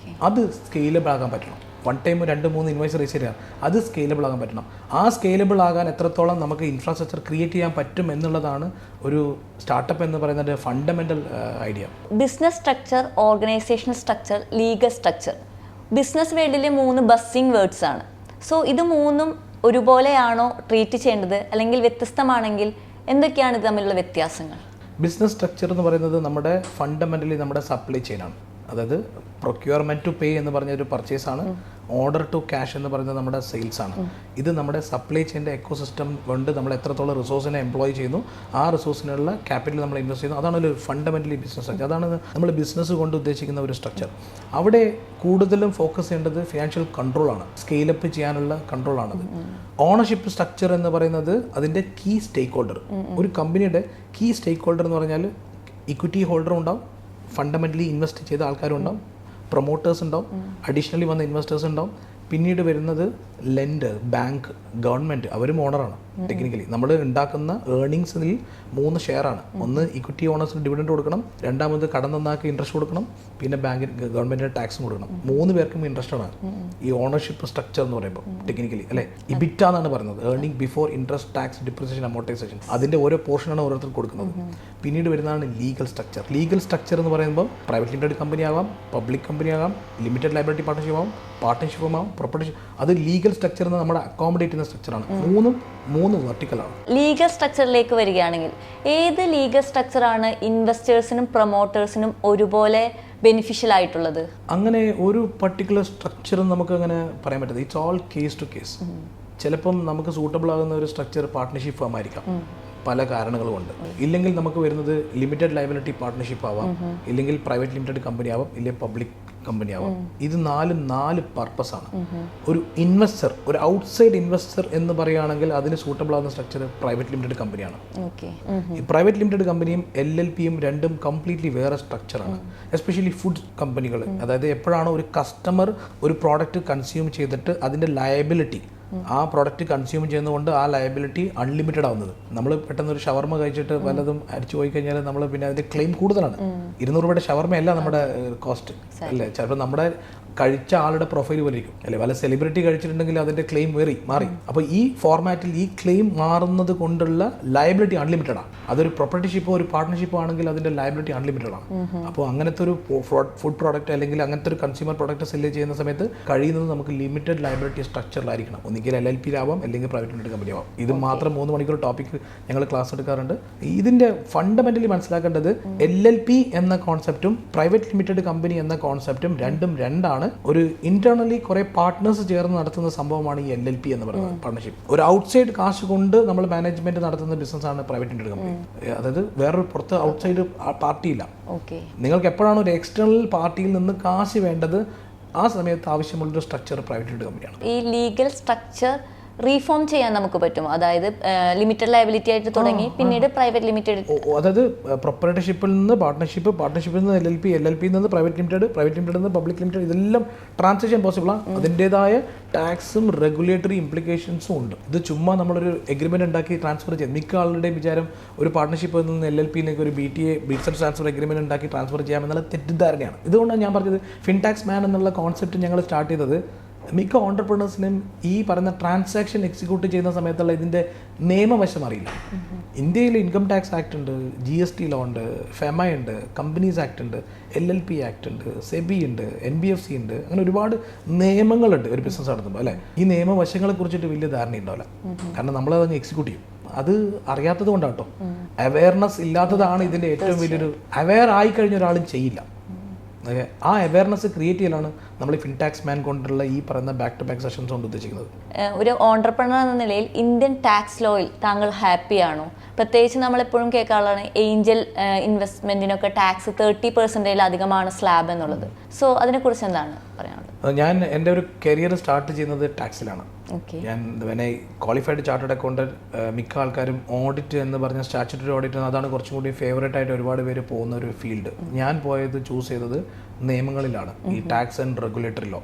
അത് സ്കെയിലബിൾ ആകാൻ പറ്റണം. 1 ടൈം 2-3 ഇൻവോയ്സ് റേസ് ചെയ്യാൻ അത് സ്കെയിലബിൾ ആകാൻ പറ്റണം. ആ സ്കെയിലബിൾ ആകാൻ എത്രത്തോളം നമുക്ക് ഇൻഫ്രാസ്ട്രക്ചർ ക്രിയേറ്റ് ചെയ്യാൻ പറ്റും എന്നുള്ളതാണ് ഒരു സ്റ്റാർട്ടപ്പ് എന്ന് പറയുന്നത് fundamental idea. Business structure, organisational structure, legal structure business വേൾഡിലെ 3 ബസ്സിംഗ് വേർഡ്സ് ആണ്. സോ ഇത് 3ഉം ഒരുപോലെയാണോ ട്രീറ്റ് ചെയ്യേണ്ടത്, അല്ലെങ്കിൽ വ്യത്യസ്തമാണെങ്കിൽ എന്തൊക്കെയാണ് ഇത് തമ്മിലുള്ള വ്യത്യാസങ്ങൾ? ബിസിനസ് സ്ട്രക്ചർ എന്ന് പറയുന്നത് നമ്മുടെ ഫണ്ടമെൻ്റലി നമ്മുടെ സപ്ലൈ ചെയിനാണ്. അതായത് പ്രൊക്യൂർമെൻറ്റ് ടു പേ എന്ന് പറഞ്ഞൊരു പർച്ചേസാണ്. ഓർഡർ ടു ക്യാഷ് എന്ന് പറയുന്നത് നമ്മുടെ സെയിൽസ് ആണ്. ഇത് നമ്മുടെ സപ്ലൈ ചെയിൻ്റെ എക്കോസിസ്റ്റം കൊണ്ട് നമ്മൾ എത്രത്തോളം റിസോഴ്സിനെ എംപ്ലോയ് ചെയ്യുന്നു, ആ റിസോഴ്സിനുള്ള ക്യാപിറ്റൽ നമ്മൾ ഇൻവെസ്റ്റ് ചെയ്യുന്നു. അതാണ് ഒരു ഫണ്ടമെൻ്റലി ബിസിനസ് സ്ട്രക്ചർ. അതാണ് നമ്മൾ ബിസിനസ് കൊണ്ട് ഉദ്ദേശിക്കുന്ന ഒരു സ്ട്രക്ചർ. അവിടെ കൂടുതലും ഫോക്കസ് ചെയ്യേണ്ടത് ഫിനാൻഷ്യൽ കൺട്രോളാണ്, സ്കെയിലപ്പ് ചെയ്യാനുള്ള കൺട്രോളാണത്. ഓണർഷിപ്പ് സ്ട്രക്ചർ എന്ന് പറയുന്നത് അതിൻ്റെ കീ സ്റ്റേക്ക് ഹോൾഡർ. ഒരു കമ്പനിയുടെ കീ സ്റ്റേക്ക് ഹോൾഡർ എന്ന് പറഞ്ഞാൽ ഇക്വിറ്റി ഹോൾഡറും ഉണ്ടാവും, ഫണ്ടമെൻ്റലി ഇൻവെസ്റ്റ് ചെയ്ത ആൾക്കാരും ഉണ്ടാവും, പ്രൊമോട്ടേഴ്സ് ഉണ്ടാവും, അഡീഷണലി വന്ന ഇൻവെസ്റ്റേഴ്സ് ഉണ്ടാവും. പിന്നീട് വരുന്നത് ലെൻഡർ, ബാങ്ക്, ഗവൺമെൻറ്, അവരും ഓണറാണ്. ടെക്നിക്കലി നമ്മൾ ഉണ്ടാക്കുന്ന ഏർണിങ്സിൽ 3 ഷെയറാണ്. ഒന്ന് ഇക്വിറ്റി ഓണേഴ്സിന് ഡിവിഡൻഡ് കൊടുക്കണം, രണ്ടാമത് കടം നന്നാക്കി ഇൻട്രസ്റ്റ് കൊടുക്കണം, പിന്നെ ബാങ്കിന് ഗവൺമെൻറ്റിന് ടാക്സും കൊടുക്കണം. 3 പേർക്കും ഇൻട്രസ്റ്റ് ആണ് ഈ ഓണർഷിപ്പ് സ്ട്രക്ചർ എന്ന് പറയുമ്പോൾ ടെക്നിക്കലി അല്ലേ. ഇബിറ്റ എന്നാണ് പറയുന്നത്, earning before interest, tax, depreciation, amortisation. അതിൻ്റെ ഓരോ പോർഷനാണ് ഓരോരുത്തർ കൊടുക്കുന്നത്. പിന്നീട് വരുന്നതാണ് ലീഗൽ സ്ട്രക്ചർ. ലീഗൽ സ്ട്രക്ചർ എന്ന് പറയുമ്പോൾ പ്രൈവറ്റ് ലിമിറ്റഡ് കമ്പനി ആവാം, പബ്ലിക് കമ്പനി ആകാം, ലിമിറ്റഡ് ലയബിലിറ്റി പാർട്ണർഷിപ്പ് ആവാം, പാർട്ണർഷിപ്പ് ആവാം, പ്രൊപ്പർട്ടർഷിപ്പ്. അത് ലീഗൽ സ്ട്രക്ചർ എന്ന് നമ്മുടെ അക്കോമഡേറ്റ് ചെയ്യുന്ന സ്ട്രക്ചറാണ്. 3 വെർട്ടിക്കലാണ്. ലീഗൽ സ്ട്രക്ചറിലേക്ക് വരികയാണെങ്കിൽ ഏത് ലീഗൽ സ്ട്രക്ചറാണ് ഇൻവെസ്റ്റേഴ്സിനും പ്രൊമോട്ടേഴ്സിനും ഒരുപോലെ ബെനിഫിഷ്യൽ ആയിട്ടുള്ളത്? അങ്ങനെ ഒരു പർട്ടിക്കുലർ സ്ട്രക്ചർ നമുക്ക് അങ്ങനെ പറയാൻ പറ്റില്ല. It's all case to case. ചിലപ്പം നമുക്ക് സൂട്ടബിൾ ആകുന്ന ഒരു സ്ട്രക്ചർ പാർട്ട്ണർഷിപ്പ് ഫേം ആയിരിക്കാം, പല കാരണങ്ങൾ കൊണ്ട്. ഇല്ലെങ്കിൽ നമുക്ക് വരുന്നത് ലിമിറ്റഡ് ലയബിലിറ്റി പാർട്ട്ണർഷിപ്പ് ആവാം, ഇല്ലെങ്കിൽ പ്രൈവറ്റ് ലിമിറ്റഡ് കമ്പനി ആവാം, ഇല്ലെങ്കിൽ പബ്ലിക് കമ്പനി ആവാം. ഇത് 4 പർപ്പസാണ്. ഒരു ഇൻവെസ്റ്റർ, ഒരു ഔട്ട്സൈഡ് ഇൻവെസ്റ്റർ എന്ന് പറയുകയാണെങ്കിൽ അതിന് സൂട്ടബിൾ ആകുന്ന സ്ട്രക്ചർ പ്രൈവറ്റ് ലിമിറ്റഡ് കമ്പനിയാണ്. ഈ പ്രൈവറ്റ് ലിമിറ്റഡ് കമ്പനിയും LLPയും രണ്ടും കംപ്ലീറ്റ്ലി വേറെ സ്ട്രക്ചറാണ്. എസ്പെഷ്യലി ഫുഡ് കമ്പനികൾ, അതായത് എപ്പോഴാണോ ഒരു കസ്റ്റമർ ഒരു പ്രോഡക്റ്റ് കൺസ്യൂം ചെയ്തിട്ട് അതിൻ്റെ ലയബിലിറ്റി, ആ പ്രോഡക്റ്റ് കൺസ്യൂം ചെയ്യുന്നതുകൊണ്ട് ആ ലയബിലിറ്റി അൺലിമിറ്റഡ് ആവുന്നത്. നമ്മൾ പെട്ടെന്ന് ഒരു ഷവർമ കഴിച്ചിട്ട് വല്ലതും അടിച്ചു പോയി കഴിഞ്ഞാൽ നമ്മൾ പിന്നെ അതിൻ്റെ ക്ലെയിം കൂടുതലാണ്. 200 രൂപയുടെ ഷവർമയല്ല നമ്മുടെ കോസ്റ്റ് അല്ലേ. ചിലപ്പോൾ നമ്മുടെ കഴിച്ച ആളുടെ പ്രൊഫൈൽ പോലെ ഇരിക്കും അല്ലെ. വല്ല സെലിബ്രിറ്റി കഴിച്ചിട്ടുണ്ടെങ്കിൽ അതിൻ്റെ ക്ലെയിം മാറി. അപ്പോൾ ഈ ഫോർമാറ്റിൽ ഈ ക്ലെയിം മാറുന്നത് കൊണ്ടുള്ള ലയബിലിറ്റി അൺലിമിറ്റഡ് ആണ്. അതൊരു പ്രൊപ്പർട്ടിഷിപ്പോ ഒരു പാർട്ട്ണർഷിപ്പോ ആണെങ്കിൽ അതിൻ്റെ ലയബിലിറ്റി അൺലിമിറ്റഡ് ആണ്. അപ്പോൾ അങ്ങനത്തെ ഒരു ഫുഡ് പ്രോഡക്റ്റ് അല്ലെങ്കിൽ അങ്ങനത്തെ ഒരു കൺസ്യൂമർ പ്രോഡക്റ്റ് സെല്ല് ചെയ്യുന്ന സമയത്ത് കഴിയുന്നത് നമുക്ക് ലിമിറ്റഡ് ലയബിലിറ്റി സ്ട്രക്ചറിലായിരിക്കണം. ഒന്നുകിൽ LLP ആവാം, അല്ലെങ്കിൽ പ്രൈവറ്റ് ലിമിറ്റഡ് കമ്പനി ആവാം. ഇത് മാത്രം 3 മണിക്കൂർ ടോപ്പിക്ക് ഞങ്ങൾ ക്ലാസ് എടുക്കാറുണ്ട്. ഇതിൻ്റെ ഫണ്ടമെൻ്റലി മനസ്സിലാക്കേണ്ടത് LLP എന്ന കോൺസെപ്റ്റും പ്രൈവറ്റ് ലിമിറ്റഡ് കമ്പനി എന്ന കോൺസെപ്റ്റും രണ്ടാണ്. ഒരു ഇന്റേണലി കുറെ പാർട്ട്നേഴ്സ് ചേർന്ന് നടത്തുന്ന സംഭവമാണ് ഈ LLP എന്ന് പറയുന്നത് പാർട്ണർഷിപ്പ്. ഒരു ഔട്ട്സൈഡ് കാശ് കൊണ്ട് നമ്മൾ മാനേജ്മെന്റ് നടത്തുന്ന ബിസിനസ്സാണ് പ്രൈവറ്റ് ലിമിറ്റഡ് കമ്പനി. അതായത് വേറൊരു പുറത്ത് ഔട്ട്സൈഡ് പാർട്ടിയില്ല. നിങ്ങൾക്ക് എപ്പോഴാണ് ഒരു എക്സ്റ്റേണൽ പാർട്ടിയിൽ നിന്ന് കാശ് വേണ്ടത്, ആ സമയത്ത് ആവശ്യമുള്ളൊരു സ്ട്രക്ചർ പ്രൈവറ്റ് ലിമിറ്റഡ് കമ്പനിയാണ്. ഈ ലീഗൽ സ്ട്രക്ചർ റീഫോം ചെയ്യാൻ നമുക്ക് പറ്റും. അതായത് ലിമിറ്റഡ് ലയബിലിറ്റി ആയിട്ട് തുടങ്ങി പിന്നീട് പ്രൈവറ്റ് ലിമിറ്റഡ്, അതായത് പ്രൊപ്പറേറ്റർഷിപ്പിൽ നിന്ന് പാർട്ണർഷിപ്പിൽ നിന്ന് LLP നിന്ന് പ്രൈവറ്റ് ലിമിറ്റഡിൽ നിന്ന് പബ്ലിക് ലിമിറ്റഡ്, ഇതെല്ലാം ട്രാൻസാക്ഷൻ പോസിബിളാണ്. അതിൻ്റെതായ ടാക്സും റെഗുലേറ്ററി ഇംപ്ലിക്കേഷൻസും ഉണ്ട്. ഇത് ചുമ്മാ നമ്മളൊരു എഗ്രിമെന്റ് ഉണ്ടാക്കി ട്രാൻസ്ഫർ ചെയ്ത്, മിക്ക ആളുടെയും വിചാരം ഒരു പാർട്ണർഷിപ്പിൽ നിന്ന് LLPയിലേക്ക് ഒരു ബിസിനസ് ട്രാൻസ്ഫർ എഗ്രിമെന്റ് ഉണ്ടാക്കി ട്രാൻസ്ഫർ ചെയ്യാമെന്നുള്ള തെറ്റിദ്ധാരണയാണ്. ഇതുകൊണ്ടാണ് ഞാൻ പറഞ്ഞത് ഫിൻടാക്സ് മാൻ എന്നുള്ള കോൺസെപ്റ്റ് ഞങ്ങൾ സ്റ്റാർട്ട് ചെയ്തത്. മിക്ക ഓണ്ടർപ്രണേഴ്സിനും ഈ പറയുന്ന ട്രാൻസാക്ഷൻ എക്സിക്യൂട്ട് ചെയ്യുന്ന സമയത്തുള്ള ഇതിൻ്റെ നിയമവശം അറിയില്ല. ഇന്ത്യയിൽ ഇൻകം ടാക്സ് ആക്ട് ഉണ്ട്, GST ലോ ഉണ്ട്, FEMA ഉണ്ട്, കമ്പനീസ് ആക്ട് ഉണ്ട്, LLP ആക്ട് ഉണ്ട്, SEBI ഉണ്ട്, NBFC ഉണ്ട്. അങ്ങനെ ഒരുപാട് നിയമങ്ങളുണ്ട് ഒരു ബിസിനസ് നടത്തുമ്പോൾ അല്ലേ. ഈ നിയമവശങ്ങളെ കുറിച്ചിട്ട് വലിയ ധാരണ ഉണ്ടാവില്ല, കാരണം നമ്മളതങ്ങ് എക്സിക്യൂട്ട് ചെയ്യും. അത് അറിയാത്തത് കൊണ്ടാട്ടോ, അവയർനെസ് ഇല്ലാത്തതാണ് ഇതിൻ്റെ ഏറ്റവും വലിയൊരു. അവെയർ ആയി കഴിഞ്ഞ ഒരാളും ചെയ്യില്ല. ആ അവയർനെസ് ക്രിയേറ്റ് ചെയ്യലാണ് നമ്മൾ ഈ ഫിൻടാക്സ് മാൻ കൊണ്ടുള്ള ഈ പറയുന്ന ബാക്ക് ടു ബാക്ക് സെഷൻസ് കൊണ്ട് ഉദ്ദേശിക്കുന്നത്. ഒരു ഓണ്ടർപ്രണർ എന്ന നിലയിൽ ഇന്ത്യൻ ടാക്സ് ലോയിൽ താങ്കൾ ഹാപ്പിയാണോ? പ്രത്യേകിച്ച് നമ്മളെപ്പോഴും കേൾക്കാനുള്ളതാണ് ഏഞ്ചൽ ഇൻവെസ്റ്റ്മെന്റിനൊക്കെ ടാക്സ് 30% അധികമാണ് സ്ലാബ് എന്നുള്ളത്. സോ അതിനെക്കുറിച്ച് എന്താണ് പറയാനുള്ളത്? ഞാൻ എൻ്റെ ഒരു കരിയർ സ്റ്റാർട്ട് ചെയ്യുന്നത് ടാക്സിലാണ്. ഞാൻ ക്വാളിഫൈഡ് ചാർട്ടേഡ് അക്കൗണ്ടന്റ്. മിക്ക ആൾക്കാരും ഓഡിറ്റ് എന്ന് പറഞ്ഞ സ്റ്റാറ്റ്യൂട്ടറി ഓഡിറ്റ് അതാണ് കുറച്ചും കൂടി ഫേവറേറ്റ് ആയിട്ട് ഒരുപാട് പേര് പോകുന്ന ഒരു ഫീൽഡ്. ഞാൻ ചൂസ് ചെയ്തത് നിയമങ്ങളിലാണ്, ഈ tax and regulatory law,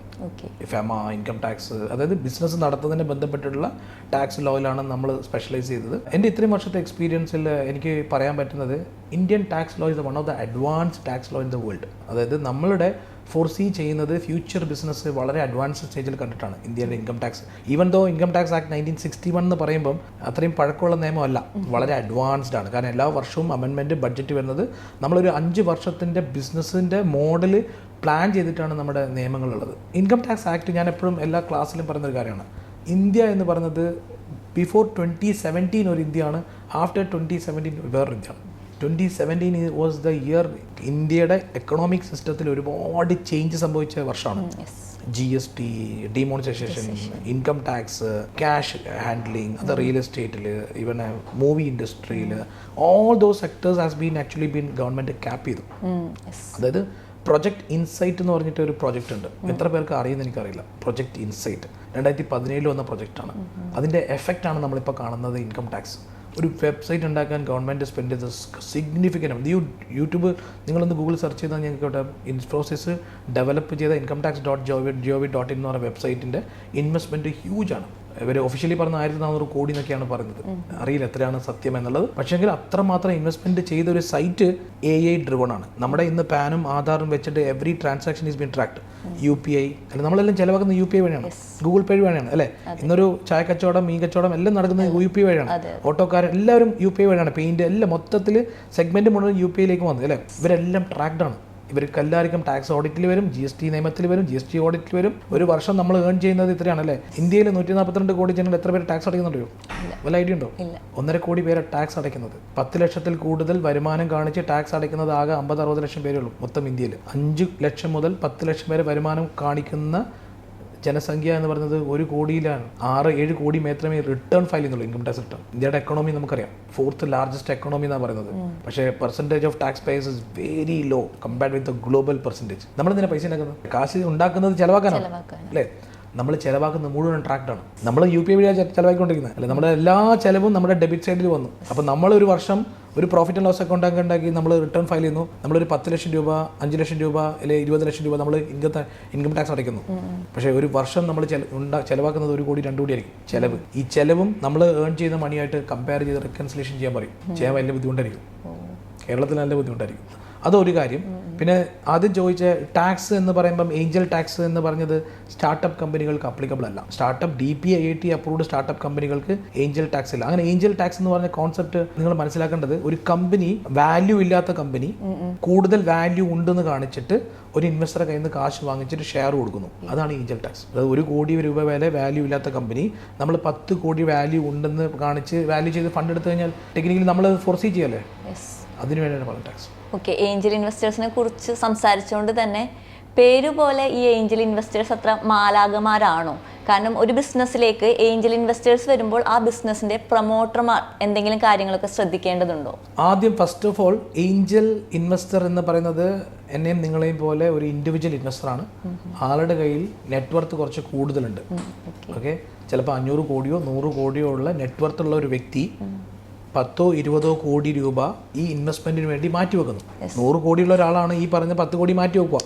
FEMA, income tax, അതായത് ബിസിനസ് നടത്തുന്നതിന് ബന്ധപ്പെട്ടിട്ടുള്ള ടാക്സ് ലോയിലാണ് നമ്മൾ സ്പെഷ്യലൈസ് ചെയ്തത്. എൻ്റെ ഇത്രയും വർഷത്തെ എക്സ്പീരിയൻസിൽ എനിക്ക് പറയാൻ പറ്റുന്നത് Indian tax law is one of the advanced tax law in the world. അതായത് നമ്മളുടെ ഫോർസീ ചെയ്യുന്നത് ഫ്യൂച്ചർ ബിസിനസ് വളരെ അഡ്വാൻസ്ഡ് സ്റ്റേജിൽ കണ്ടിട്ടാണ് ഇന്ത്യയുടെ income tax. Even though income tax act 1961 എന്ന് പറയുമ്പം അത്രയും പഴക്കമുള്ള നിയമമല്ല, വളരെ അഡ്വാൻസ്ഡ് ആണ്. കാരണം എല്ലാ വർഷവും അമെൻമെൻറ്റ് ബഡ്ജറ്റ് വരുന്നത് നമ്മളൊരു 5 വർഷത്തിൻ്റെ ബിസിനസ്സിൻ്റെ മോഡൽ പ്ലാൻ ചെയ്തിട്ടാണ് നമ്മുടെ നിയമങ്ങളുള്ളത്. ഇൻകം ടാക്സ് ആക്ട് ഞാൻ എപ്പോഴും എല്ലാ ക്ലാസ്സിലും പറയുന്നൊരു കാര്യമാണ്. ഇന്ത്യ എന്ന് പറയുന്നത് ബിഫോർ 2017 ഒരു ഇന്ത്യയാണ്, ആഫ്റ്റർ 2017 വേറൊരു ഇന്ത്യയാണ്. 2017 വാസ് ദ ഇയർ ഇന്ത്യയുടെ എക്കണോമിക് സിസ്റ്റത്തിൽ ഒരുപാട് ചേഞ്ച് സംഭവിച്ച വർഷമാണ്. GST, demonetisation, income tax, cash handling, അത് റിയൽ എസ്റ്റേറ്റിൽ, ഈവൻ മൂവി ഇൻഡസ്ട്രിയിൽ, all those sectors has been actually been government cap ചെയ്തു. അതായത് പ്രൊജക്ട് ഇൻസൈറ്റ് എന്ന് പറഞ്ഞിട്ട് ഒരു പ്രൊജക്റ്റ് ഉണ്ട്, എത്ര പേർക്ക് അറിയുമെന്ന് എനിക്കറിയില്ല. പ്രൊജക്ട് ഇൻസൈറ്റ് 2017 വന്ന പ്രൊജക്റ്റാണ്. അതിൻ്റെ എഫക്റ്റാണ് നമ്മളിപ്പോൾ കാണുന്നത് ഇൻകം ടാക്സ്. ഒരു വെബ്സൈറ്റ് ഉണ്ടാക്കാൻ ഗവൺമെൻറ് സ്പെൻഡ് ചെയ്ത് സിഗ്നിഫിക്കൻ്റ്. യൂട്യൂബ് നിങ്ങളൊന്ന് ഗൂഗിൾ സെർച്ച് ചെയ്താൽ ഞങ്ങൾക്ക് ഇൻഫോസിസ് ഡെവലപ്പ് ചെയ്ത incometax.gov.in എന്ന് പറയുന്ന വെബ്സൈറ്റിൻ്റെ ഇൻവെസ്റ്റ്മെൻറ്റ് ഹ്യൂജാണ്. ഇവർ ഒഫീഷ്യലി പറഞ്ഞ 1400 കോടി എന്നൊക്കെയാണ് പറയുന്നത്. അറിയില്ല എത്രയാണ് സത്യം എന്നുള്ളത്. പക്ഷേങ്കിൽ അത്രമാത്രം ഇൻവെസ്റ്റ്മെൻറ്റ് ചെയ്ത ഒരു സൈറ്റ് AI ഡ്രിവൺ ആണ്. നമ്മുടെ ഇന്ന് പാനും ആധാറും വെച്ചിട്ട് every transaction is been tract. UPI അല്ല, നമ്മളെല്ലാം ചിലവാക്കുന്ന UPI വഴിയാണ്, ഗൂഗിൾ പേ വഴിയാണ് അല്ലേ? ഇന്നൊരു ചായ കച്ചവടം, മീൻ കച്ചവടം എല്ലാം നടക്കുന്നത് UPI വഴിയാണ്. ഓട്ടോക്കാരൻ എല്ലാവരും UPI വഴിയാണ്. പെയിൻറ്റ് എല്ലാം മൊത്തത്തിൽ സെഗ്മെൻറ്റ് മുഴുവൻ UPIയിലേക്ക് വന്നത് അല്ലേ? ഇവരെല്ലാം ട്രാക്ഡ് ആണ്. ഇവർക്ക് എല്ലാവർക്കും ടാക്സ് ഓഡിറ്റിൽ വരും, GST നിയമത്തിൽ വരും, GST ഓഡിറ്റിൽ വരും. ഒരു വർഷം നമ്മൾ ഏൺ ചെയ്യുന്നത് ഇത്രയാണല്ലേ? ഇന്ത്യയിൽ 142 കോടി ജനങ്ങൾ എത്ര പേര് ടാക്സ് അടയ്ക്കുന്നുണ്ടോ? വല്ല ഐഡിയ ഉണ്ടോ? 1.5 കോടി പേരെ ടാക്സ് അടയ്ക്കുന്നത്. 10 ലക്ഷത്തിൽ കൂടുതൽ വരുമാനം കാണിച്ച് ടാക്സ് അടയ്ക്കുന്നത് ആകെ 50-60 ലക്ഷം പേരേ ഉള്ളൂ മൊത്തം ഇന്ത്യയിൽ. 5 ലക്ഷം മുതൽ 10 ലക്ഷം വരെ വരുമാനം കാണിക്കുന്ന ജനസംഖ്യ എന്ന് പറയുന്നത് 1 കോടിയിലാണ്. 6-7 കോടി മാത്രമേ റിട്ടേൺ ഫയൽ ചെയ്യുന്നുള്ളൂ, ഇൻകം ടാക്സ് റിട്ടേൺ. ഇന്ത്യയുടെ എക്കണോമി നമുക്കറിയാം, 4th ലാർജസ്റ്റ് എക്കണോമി എന്നാണ് പറയുന്നത്. പക്ഷേ percentage of tax payers is very low compared with the global percentage. നമ്മളെന്തിനാ പൈസ ഉണ്ടാക്കുന്നത്? കാശ് ഉണ്ടാക്കുന്നത് ചിലവാക്കാനാണ് അല്ലേ? നമ്മൾ ചിലവാക്കുന്നത് മുഴുവൻ ട്രാക്റ്റാണ്. നമ്മൾ UPI വഴിയാണ് ചിലവാക്കിക്കൊണ്ടിരിക്കുന്നത് അല്ലേ? നമ്മുടെ എല്ലാ ചിലവും നമ്മുടെ ഡെബിറ്റ് സൈഡിൽ വന്നു. അപ്പോൾ നമ്മളൊരു വർഷം ഒരു പ്രോഫിറ്റ് ആൻഡ് ലോസ് അക്കൗണ്ട് ഉണ്ടാക്കി നമ്മൾ റിട്ടേൺ ഫയൽ ചെയ്യുന്നു. നമ്മളൊരു 10 ലക്ഷം രൂപ, 5 ലക്ഷം രൂപ അല്ലെങ്കിൽ 20 ലക്ഷം രൂപ നമ്മൾ ഇൻകം ടാക്സ് അടയ്ക്കുന്നു. പക്ഷേ ഒരു വർഷം നമ്മൾ ചിലവാക്കുന്നത് 1 കോടി 2 കോടി ആയിരിക്കും ചിലവ്. ഈ ചിലവും നമ്മൾ ഏൺ ചെയ്യുന്ന മണിയായിട്ട് കമ്പയർ ചെയ്ത് റെക്കൺസിലേഷൻ ചെയ്യാൻ പറയും. ചെയ്യാൻ വലിയ ബുദ്ധിമുട്ടായിരിക്കും, കേരളത്തിൽ നല്ല ബുദ്ധിമുട്ടായിരിക്കും. അതൊരു കാര്യം. പിന്നെ ആദ്യം ചോദിച്ച ടാക്സ് എന്ന് പറയുമ്പം ഏഞ്ചൽ ടാക്സ് എന്ന് പറഞ്ഞത് സ്റ്റാർട്ടപ്പ് കമ്പനികൾക്ക് അപ്ലിക്കബിൾ അല്ല. സ്റ്റാർട്ടപ്പ് DPIIT അപ്രൂവ്ഡ് സ്റ്റാർട്ടപ്പ് കമ്പനികൾക്ക് ഏഞ്ചൽ ടാക്സ് ഇല്ല. അങ്ങനെ ഏഞ്ചൽ ടാക്സ് എന്ന് പറഞ്ഞ കോൺസെപ്റ്റ് നിങ്ങൾ മനസ്സിലാക്കേണ്ടത്, ഒരു കമ്പനി വാല്യൂ ഇല്ലാത്ത കമ്പനി കൂടുതൽ വാല്യൂ ഉണ്ടെന്ന് കാണിച്ചിട്ട് ഒരു ഇൻവെസ്റ്ററെ കയ്യിൽ നിന്ന് കാശ് വാങ്ങിച്ചിട്ട് ഷെയർ കൊടുക്കുന്നു. അതാണ് ഏഞ്ചൽ ടാക്സ്. അതായത് 1 കോടി രൂപ വരെ വാല്യൂ ഇല്ലാത്ത കമ്പനി നമ്മൾ 10 കോടി വാല്യൂ ഉണ്ടെന്ന് കാണിച്ച് വാല്യൂ ചെയ്ത് ഫണ്ട് എടുത്തു കഴിഞ്ഞാൽ ടെക്നിക്കലി നമ്മൾ ഫോർസീ ചെയ്യല്ലേ? അതിന് വേണ്ടിയാണ് പറയുന്നത് ടാക്സ്. ഓക്കെ, ഏഞ്ചൽ ഇൻവെസ്റ്റേഴ്സിനെ കുറിച്ച് സംസാരിച്ചുകൊണ്ട് തന്നെ പേരുപോലെ ഈ ഏഞ്ചൽ ഇൻവെസ്റ്റേഴ്സ് അത്ര മാലാകമാരാണോ? കാരണം ഒരു ബിസിനസ്സിലേക്ക് ഏഞ്ചൽ ഇൻവെസ്റ്റേഴ്സ് വരുമ്പോൾ ആ ബിസിനസ്സിന്റെ പ്രൊമോട്ടർമാർ എന്തെങ്കിലും കാര്യങ്ങളൊക്കെ ശ്രദ്ധിക്കേണ്ടതുണ്ടോ? ആദ്യം first of all Angel investor എന്ന് പറയുന്നത് എന്നെയും നിങ്ങളെയും പോലെ ഒരു ഇൻഡിവിജ്വൽ ഇൻവെസ്റ്ററാണ്. ആളുടെ കയ്യിൽ നെറ്റ്വർത്ത് കുറച്ച് കൂടുതലുണ്ട്. ഓക്കെ, ചിലപ്പോൾ 500 കോടിയോ 100 കോടിയോ ഉള്ള നെറ്റ്വർത്ത് ഉള്ള ഒരു വ്യക്തി 10-20 കോടി രൂപ ഈ ഇൻവെസ്റ്റ്മെന്റിന് വേണ്ടി മാറ്റിവെക്കുന്നു. 100 കോടിയുള്ള ഒരാളാണ് ഈ പറഞ്ഞ 10 കോടി മാറ്റി വെക്കുക.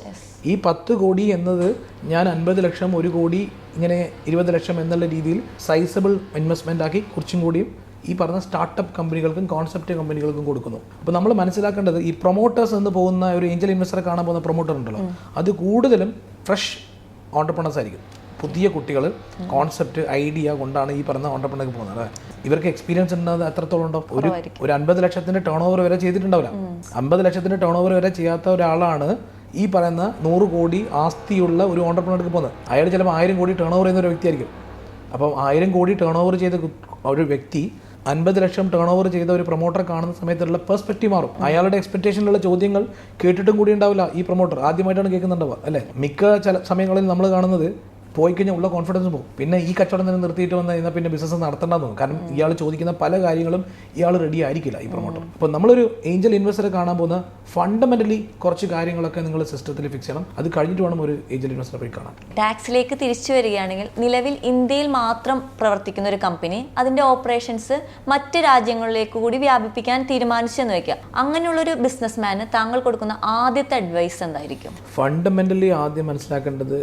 ഈ 10 കോടി എന്നത് ഞാൻ 50 ലക്ഷം, 1 കോടി, ഇങ്ങനെ 20 ലക്ഷം എന്നുള്ള രീതിയിൽ സൈസബിൾ ഇൻവെസ്റ്റ്മെന്റ് ആക്കി കുറച്ചും കൂടിയും ഈ പറഞ്ഞ സ്റ്റാർട്ടപ്പ് കമ്പനികൾക്കും കോൺസെപ്റ്റ് കമ്പനികൾക്കും കൊടുക്കുന്നു. അപ്പോൾ നമ്മൾ മനസ്സിലാക്കേണ്ടത്, ഈ പ്രൊമോട്ടേഴ്സ് എന്ന് പോകുന്ന ഒരു ഏഞ്ചൽ ഇൻവെസ്റ്ററെ കാണാൻ പോകുന്ന പ്രൊമോട്ടർ ഉണ്ടല്ലോ, അത് കൂടുതലും ഫ്രഷ് ഓണ്ടർപ്രണേഴ്സ് ആയിരിക്കും. പുതിയ കുട്ടികൾ കോൺസെപ്റ്റ് ഐഡിയ കൊണ്ടാണ് ഈ പറഞ്ഞ ഓണ്ടർപ്രണർക്ക് പോകുന്നത്. ഇവർക്ക് എക്സ്പീരിയൻസ് ഉള്ളത് എത്രത്തോളം ഉണ്ടോ? ഒരു 50 ലക്ഷത്തിന്റെ ടേൺ ഓവർ വരെ ചെയ്തിട്ടുണ്ടാവില്ല. 50 ലക്ഷത്തിന്റെ ടേൺ ഓവർ വരെ ചെയ്യാത്ത ഒരാളാണ് ഈ പറയുന്ന 100 കോടി ആസ്തിയുള്ള ഒരു ഓണ്ടർപ്രണർക്ക് പോകുന്നത്. അയാൾ ചിലപ്പോൾ 1000 കോടി ടേൺ ഓവർ ചെയ്യുന്ന ഒരു വ്യക്തിയായിരിക്കും. അപ്പം 1000 കോടി ടേൺ ഓവർ ചെയ്ത ഒരു വ്യക്തി 50 ലക്ഷം ടേൺ ഓവർ ചെയ്ത ഒരു പ്രൊമോട്ടർ കാണുന്ന സമയത്തുള്ള പെർസ്പെക്റ്റീവ് മാറും. അയാളുടെ എക്സ്പെക്ടേഷനിലുള്ള ചോദ്യങ്ങൾ കേട്ടിട്ടും കൂടി ഉണ്ടാവില്ല ഈ പ്രൊമോട്ടർ, ആദ്യമായിട്ടാണ് കേൾക്കുന്നുണ്ടാവുക അല്ലേ. മിക്ക ചില സമയങ്ങളിൽ നമ്മൾ കാണുന്നത് പോയി കഴിഞ്ഞാൽ ഉള്ള കോൺഫിഡൻസ് പോകും. പിന്നെ ഈ കച്ചവടം തന്നെ നിർത്തിയിട്ട് വന്നു കഴിഞ്ഞാൽ പിന്നെ ബിസിനസ് നടത്തേണ്ടെന്ന് തോന്നും. കാരണം ഇയാൾ ചോദിക്കുന്ന പല കാര്യങ്ങളും ഇയാൾ റെഡി ആയിരിക്കില്ല ഈ പ്രൊമോട്ടർ. അപ്പോൾ നമ്മളൊരു ഏഞ്ചൽ ഇൻവെസ്റ്ററെ കാണാൻ പോകുന്ന ഫണ്ടമെന്റലി കുറച്ച് കാര്യങ്ങളൊക്കെ നിങ്ങൾ സിസ്റ്റത്തിൽ ഫിക്സ് ചെയ്യണം. അത് കഴിഞ്ഞിട്ട് വേണം ഒരു ഏഞ്ചൽ ഇൻവെസ്റ്ററെ പോയി കാണാൻ. ടാക്സിലേക്ക് തിരിച്ചു വരികയാണെങ്കിൽ, നിലവിൽ ഇന്ത്യയിൽ മാത്രം പ്രവർത്തിക്കുന്ന ഒരു കമ്പനി അതിന്റെ ഓപ്പറേഷൻസ് മറ്റ് രാജ്യങ്ങളിലേക്ക് കൂടി വ്യാപിപ്പിക്കാൻ തീരുമാനിച്ചെന്ന് വെക്കുക. അങ്ങനെയുള്ളൊരു ബിസിനസ്മാന് താങ്കൾ കൊടുക്കുന്ന ആദ്യത്തെ അഡ്വൈസ് എന്തായിരിക്കും? ഫണ്ടമെന്റലി ആദ്യം മനസ്സിലാക്കേണ്ടത്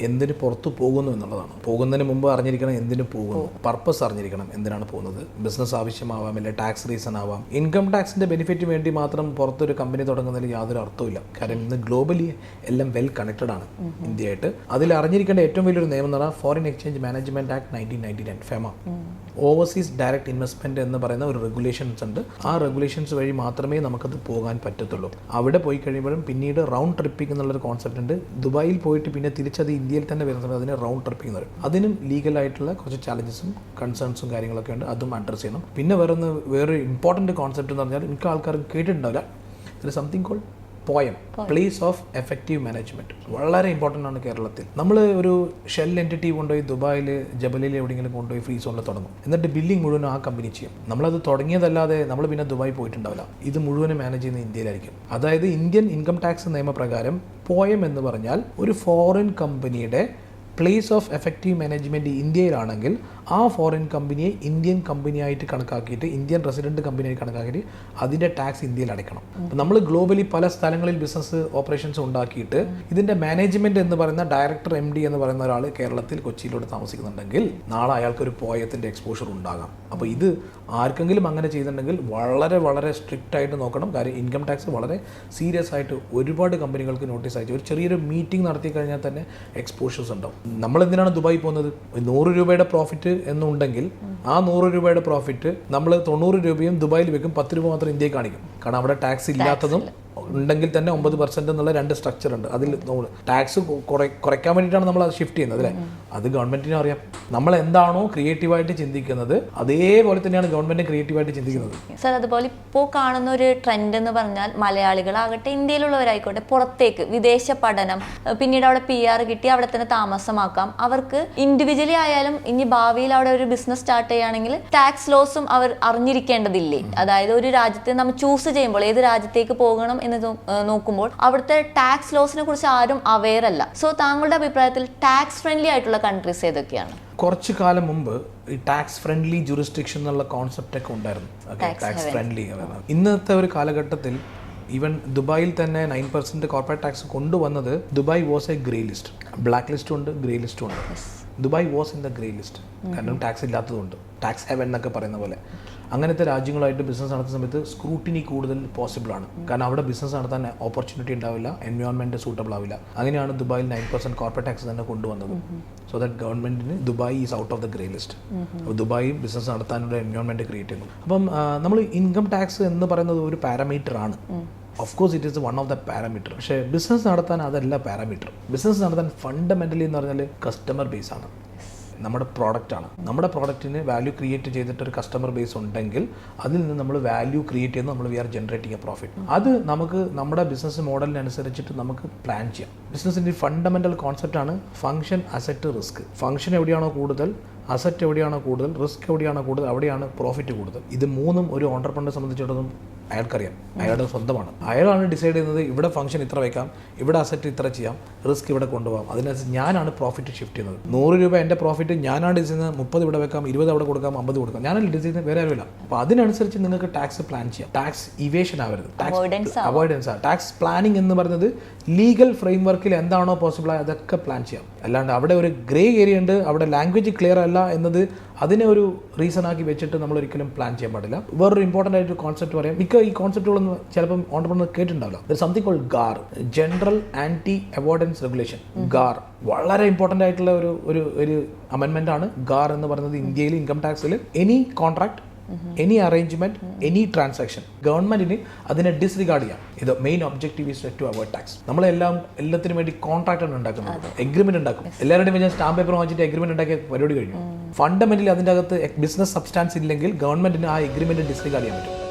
എന്തിന് പുറത്തു പോകുന്നു എന്നുള്ളതാണ്. പോകുന്നതിന് മുമ്പ് അറിഞ്ഞിരിക്കണം എന്തിനു പോകുന്നു, പർപ്പസ് അറിഞ്ഞിരിക്കണം, എന്തിനാണ് പോകുന്നത്. ബിസിനസ് ആവശ്യമാവാം, അല്ലെങ്കിൽ ടാക്സ് റീസൺ ആവാം. ഇൻകം ടാക്സിന്റെ ബെനിഫിറ്റ് വേണ്ടി മാത്രം പുറത്തൊരു കമ്പനി തുടങ്ങുന്നതിൽ യാതൊരു അർത്ഥമില്ല. കാരണം ഇന്ന് ഗ്ലോബലി എല്ലാം വെൽ കണക്റ്റഡ് ആണ് ഇന്ത്യയായിട്ട്. അതിൽ അറിഞ്ഞിരിക്കേണ്ട ഏറ്റവും വലിയൊരു നിയമം എന്ന് പറഞ്ഞാൽ foreign exchange management act 1999 FEMA. Overseas direct investment എന്ന് പറയുന്ന ഒരു റെഗുലേഷൻസ് ഉണ്ട്. ആ റെഗുലേഷൻസ് വഴി മാത്രമേ നമുക്കത് പോകാൻ പറ്റത്തുള്ളൂ. അവിടെ പോയി കഴിയുമ്പോഴും പിന്നീട് റൗണ്ട് ട്രിപ്പിംഗ് എന്നുള്ളൊരു കോൺസെപ്റ്റ് ഉണ്ട്. ദുബായിൽ പോയിട്ട് പിന്നെ തിരിച്ചത് ഇന്ത്യയിൽ തന്നെ വരുന്നത് അതിന് റൗണ്ട് ട്രിപ്പിംഗ് എന്ന് പറയും. അതിനും ലീഗലായിട്ടുള്ള കുറച്ച് ചാലഞ്ചസും കൺസേൺസും കാര്യങ്ങളൊക്കെ ഉണ്ട്. അതും അഡ്രസ് ചെയ്യണം. പിന്നെ വേറൊരു ഇമ്പോർട്ടൻറ്റ് കോൺസെപ്റ്റ് എന്ന് പറഞ്ഞാൽ മിക്ക ആൾക്കാരും കേട്ടിട്ടുണ്ടാവില്ല, there is something called poem, place of effective management. വളരെ ഇമ്പോർട്ടൻ്റ് ആണ് കേരളത്തിൽ. നമ്മൾ ഒരു ഷെൽ എൻറ്റിറ്റി കൊണ്ടുപോയി ദുബായിൽ ജബലിൽ എവിടെയെങ്കിലും കൊണ്ടുപോയി ഫ്രീ സോണിൽ തുടങ്ങും. എന്നിട്ട് ബില്ലിംഗ് മുഴുവൻ ആ കമ്പനി ചെയ്യും. നമ്മളത് തുടങ്ങിയതല്ലാതെ നമ്മൾ പിന്നെ ദുബായ് പോയിട്ടുണ്ടാവില്ല. ഇത് മുഴുവനും മാനേജ് ചെയ്യുന്ന ഇന്ത്യയിലായിരിക്കും. അതായത് ഇന്ത്യൻ ഇൻകം ടാക്സ് നിയമപ്രകാരം പോയം എന്ന് പറഞ്ഞാൽ ഒരു ഫോറിൻ കമ്പനിയുടെ പ്ലേസ് ഓഫ് എഫക്റ്റീവ് മാനേജ്മെൻറ്റ് ഇന്ത്യയിലാണെങ്കിൽ ആ ഫോറിൻ കമ്പനിയെ ഇന്ത്യൻ കമ്പനിയായിട്ട് കണക്കാക്കിയിട്ട്, ഇന്ത്യൻ റെസിഡൻറ്റ് കമ്പനിയായിട്ട് കണക്കാക്കിയിട്ട് അതിൻ്റെ ടാക്സ് ഇന്ത്യയിൽ അടയ്ക്കണം. അപ്പോൾ നമ്മൾ ഗ്ലോബലി പല സ്ഥലങ്ങളിൽ ബിസിനസ് ഓപ്പറേഷൻസ് ഉണ്ടാക്കിയിട്ട് ഇതിൻ്റെ മാനേജ്മെൻറ്റ് എന്ന് പറയുന്ന ഡയറക്ടർ MD എന്ന് പറയുന്ന ഒരാൾ കേരളത്തിൽ കൊച്ചിയിലൂടെ താമസിക്കുന്നുണ്ടെങ്കിൽ നാളെ അയാൾക്കൊരു പോയത്തിൻ്റെ എക്സ്പോഷർ ഉണ്ടാകാം. അപ്പോൾ ഇത് ആർക്കെങ്കിലും അങ്ങനെ ചെയ്തിട്ടുണ്ടെങ്കിൽ വളരെ വളരെ സ്ട്രിക്റ്റ് ആയിട്ട് നോക്കണം. കാര്യം ഇൻകം ടാക്സ് വളരെ സീരിയസ് ആയിട്ട് ഒരുപാട് കമ്പനികൾക്ക് നോട്ടീസ് അയച്ചു. ഒരു ചെറിയൊരു മീറ്റിംഗ് നടത്തി കഴിഞ്ഞാൽ തന്നെ എക്സ്പോഷേഴ്സ് ഉണ്ടാവും. നമ്മൾ എന്തിനാണ് ദുബായ് പോകുന്നത്? 100 രൂപയുടെ പ്രോഫിറ്റ് എന്നുണ്ടെങ്കിൽ ആ 100 രൂപയുടെ പ്രോഫിറ്റ് നമ്മൾ 90 രൂപയും ദുബായിൽ വെക്കും, 10 രൂപ മാത്രം ഇന്ത്യയിൽ കാണിക്കും. കാരണം അവിടെ ടാക്സ് ഇല്ലാത്തതും ഉണ്ടെങ്കിൽ തന്നെ 9% എന്നുള്ള 2 സ്ട്രക്ചർ ഉണ്ട്. അതിൽ ടാക്സ് കുറയ്ക്കാൻ വേണ്ടിയിട്ടാണ് നമ്മൾ അത് ഷിഫ്റ്റ് ചെയ്യുന്നത് അല്ലേ. അത് ഗവൺമെന്റിന് അറിയാം. നമ്മൾ എന്താണോ ക്രിയേറ്റീവായിട്ട് ചിന്തിക്കുന്നത് അതേപോലെ തന്നെയാണ് ഗവൺമെന്റ് ക്രിയേറ്റീവായിട്ട് ചിന്തിക്കുന്നത്. സാർ, അതുപോലെ ഇപ്പോൾ കാണുന്ന ഒരു ട്രെൻഡ് എന്ന് പറഞ്ഞാൽ മലയാളികളാകട്ടെ ഇന്ത്യയിലുള്ളവരായിക്കോട്ടെ പുറത്തേക്ക് വിദേശ പഠനം, പിന്നീട് അവിടെ PR കിട്ടി അവിടെ തന്നെ താമസമാക്കാം. അവർക്ക് ഇൻഡിവിജ്വലി ആയാലും ഇനി ഭാവിയിൽ അവിടെ ഒരു ബിസിനസ് സ്റ്റാർട്ട് ചെയ്യുകയാണെങ്കിൽ ടാക്സ് ലോസും അവർ അറിഞ്ഞിരിക്കേണ്ടതില്ലേ? അതായത് ഒരു രാജ്യത്തെ നമ്മൾ ചൂസ് ചെയ്യുമ്പോൾ ഏത് രാജ്യത്തേക്ക് പോകണം എന്ന് നോക്കുമ്പോൾ അവിടുത്തെ ടാക്സ് ലോസിനെ കുറിച്ച് ആരും അവെയർ അല്ല. സോ താങ്കളുടെ അഭിപ്രായത്തിൽ ടാക്സ് ഫ്രണ്ട്ലി ആയിട്ടുള്ള കൺട്രീസ് ഏതൊക്കെയാണ്? കുറച്ചു കാലം മുമ്പ് ഈ ടാക്സ് ഫ്രണ്ട്ലി ജൂറിസ്ഡിക്ഷൻ എന്നുള്ള കോൺസെപ്റ്റ് ഒക്കെ ഉണ്ടായിരുന്നു. Tax friendly. ഇന്നത്തെ ഒരു കാലഘട്ടത്തിൽ ഈവൻ ദുബായിൽ തന്നെ 9% കോർപ്പറേറ്റ് ടാക്സ് കൊണ്ടുവന്നത് Dubai was A grey list. Black ലിസ്റ്റും ഉണ്ട്, ഗ്രേ ലിസ്റ്റും ഉണ്ട്. Dubai was in the grey list. കാരണം ടാക്സ് ഇല്ലാത്തതുകൊണ്ട്, ടാക്സ് ഹെവൻ എന്നൊക്കെ പറയുന്ന പോലെ. അങ്ങനത്തെ രാജ്യങ്ങളായിട്ട് ബിസിനസ് നടത്തുന്ന സമയത്ത് സ്ക്രൂട്ടിനി കൂടുതൽ പോസിബിൾ ആണ്. കാരണം അവിടെ ബിസിനസ് നടത്താൻ ഓപ്പർച്യൂണിറ്റി ഉണ്ടാവില്ല, എൻവയോൺമെൻറ്റ് സൂട്ടബിൾ ആവില്ല. അങ്ങനെയാണ് ദുബായിൽ 9% കോർപ്പറേറ്റ് ടാക്സ് തന്നെ കൊണ്ടുവന്നത്. സോ ദാറ്റ് ഗവൺമെൻറ്റിന് Dubai is out of the grey list. അപ്പോൾ ദുബായ് ബിസിനസ് നടത്താനുള്ള എൻവയോൺമെൻറ്റ് ക്രിയേറ്റ് ചെയ്യുന്നു. അപ്പം നമ്മൾ ഇൻകം ടാക്സ് എന്ന് പറയുന്നത് ഒരു പാരാമീറ്റർ ആണ്. Of course it is one of the parameter. പക്ഷേ ബിസിനസ് നടത്താൻ അതല്ല പാരാമീറ്റർ. ബിസിനസ് നടത്താൻ ഫണ്ടമെൻ്റലി എന്ന് പറഞ്ഞാൽ കസ്റ്റമർ ബേസ് ആണ്, നമ്മുടെ പ്രോഡക്റ്റാണ്. നമ്മുടെ പ്രോഡക്റ്റിന് വാല്യൂ ക്രിയേറ്റ് ചെയ്തിട്ടൊരു കസ്റ്റമർ ബേസ് ഉണ്ടെങ്കിൽ അതിൽ നിന്ന് നമ്മൾ വാല്യൂ ക്രിയേറ്റ് ചെയ്യുന്നത് നമ്മൾ we are generating a profit. അത് നമുക്ക് നമ്മുടെ ബിസിനസ് മോഡലിനനുസരിച്ചിട്ട് നമുക്ക് പ്ലാൻ ചെയ്യാം. ബിസിനസ്സിൻ്റെ ഫണ്ടമെൻ്റൽ കോൺസെപ്റ്റാണ് ഫംഗ്ഷൻ, അസറ്റ്, റിസ്ക്. ഫംഗ്ഷൻ എവിടെയാണോ കൂടുതൽ, അസറ്റ് എവിടെയാണോ കൂടുതൽ, റിസ്ക് എവിടെയാണോ കൂടുതൽ, അവിടെയാണ് പ്രോഫിറ്റ് കൂടുതൽ. ഇത് മൂന്നും ഒരു ഓണ്ടർപ്രണറെ സംബന്ധിച്ചിടത്തോളം അയാൾക്കറിയാം, അയാളുടെ സ്വന്തമാണ്. അയാളാണ് ഡിസൈഡ് ചെയ്യുന്നത് ഇവിടെ ഫംഗ്ഷൻ ഇത്ര വയ്ക്കാം, ഇവിടെ അസറ്റ് ഇത്ര ചെയ്യാം, റിസ്ക് ഇവിടെ കൊണ്ടുപോകാം. അതിനനുസരിച്ച് ഞാനാണ് പ്രോഫിറ്റ് ഷിഫ്റ്റ് ചെയ്യുന്നത്. 100 രൂപ എൻ്റെ പ്രോഫിറ്റ് ഞാനാണ് ഡിസൈഡ് ചെയ്യുന്നത്. 30 ഇവിടെ വെക്കാം, 20 അവിടെ കൊടുക്കാം, 50 കൊടുക്കാം. ഞാനല്ല ഡിസൈഡ് ചെയ്യുന്നത്, വേറെ ആരുമില്ല. അപ്പോൾ അതിനനുസരിച്ച് നിങ്ങൾക്ക് ടാക്സ് പ്ലാൻ ചെയ്യാം. ടാക്സ് ഇവേഷൻ ആവരുത്, അവോയ്ഡൻസ് ആണ്. ടാക്സ് പ്ലാനിങ് എന്ന് പറയുന്നത് ലീഗൽ ഫ്രെയിം വർക്കിൽ എന്താണോ പോസിബിൾ ആയി അതൊക്കെ പ്ലാൻ ചെയ്യാം. അല്ലാണ്ട് അവിടെ ഒരു ഗ്രേ ഏരിയ ഉണ്ട്, അവിടെ ലാംഗ്വേജ് ക്ലിയർ അല്ല എന്നത് അതിനെ ഒരു റീസൺ ആക്കി വെച്ചിട്ട് നമ്മൾ ഒരിക്കലും പ്ലാൻ ചെയ്യാൻ പാടില്ല. വേറൊരു ഇമ്പോർട്ടൻ്റ് ആയിട്ട് കോൺസെപ്റ്റ് പറയാം. മിക്ക ഈ കോൺസെപ്റ്റുകളൊന്നും ചിലപ്പം ഓണ്ടർപ്രണർ കേട്ടിട്ടുണ്ടാവില്ല. There is something called GAR, general anti avoidance regulation. GAR വളരെ ഇമ്പോർട്ടൻ്റ് ആയിട്ടുള്ള ഒരു അമെൻമെൻ്റ് ആണ്. GAR എന്ന് പറയുന്നത് ഇന്ത്യയിൽ ഇൻകം ടാക്സിൽ any contract any arrangement, any transaction ഗവൺമെന്റിന് അതിനെ ഡിസ്റിഗാർഡ് ചെയ്യാം. ഇത് main objective is to avoid tax. നമ്മളെല്ലാം എല്ലാത്തിനും വേണ്ടി കോൺട്രാക്ട് ആണ് ഉണ്ടാക്കുന്നത്, എഗ്രിമെന്റ് ഉണ്ടാക്കും. എല്ലാവരുടെയും ഞാൻ സ്റ്റാമ്പ് പേപ്പർ വാങ്ങിച്ചിട്ട് എഗ്രിമെന്റ് ഉണ്ടാക്കിയ പരിപാടി കഴിഞ്ഞു. ഫണ്ടമെന്റലി അതിൻ്റെ അകത്ത് ബിസിനസ് സബ്സ്റ്റാൻസ് ഇല്ലെങ്കിൽ ഗവൺമെന്റിന് ആ എഗ്രിമെന്റ് ഡിസ്റിഗാർഡ് ചെയ്യാൻ പറ്റും.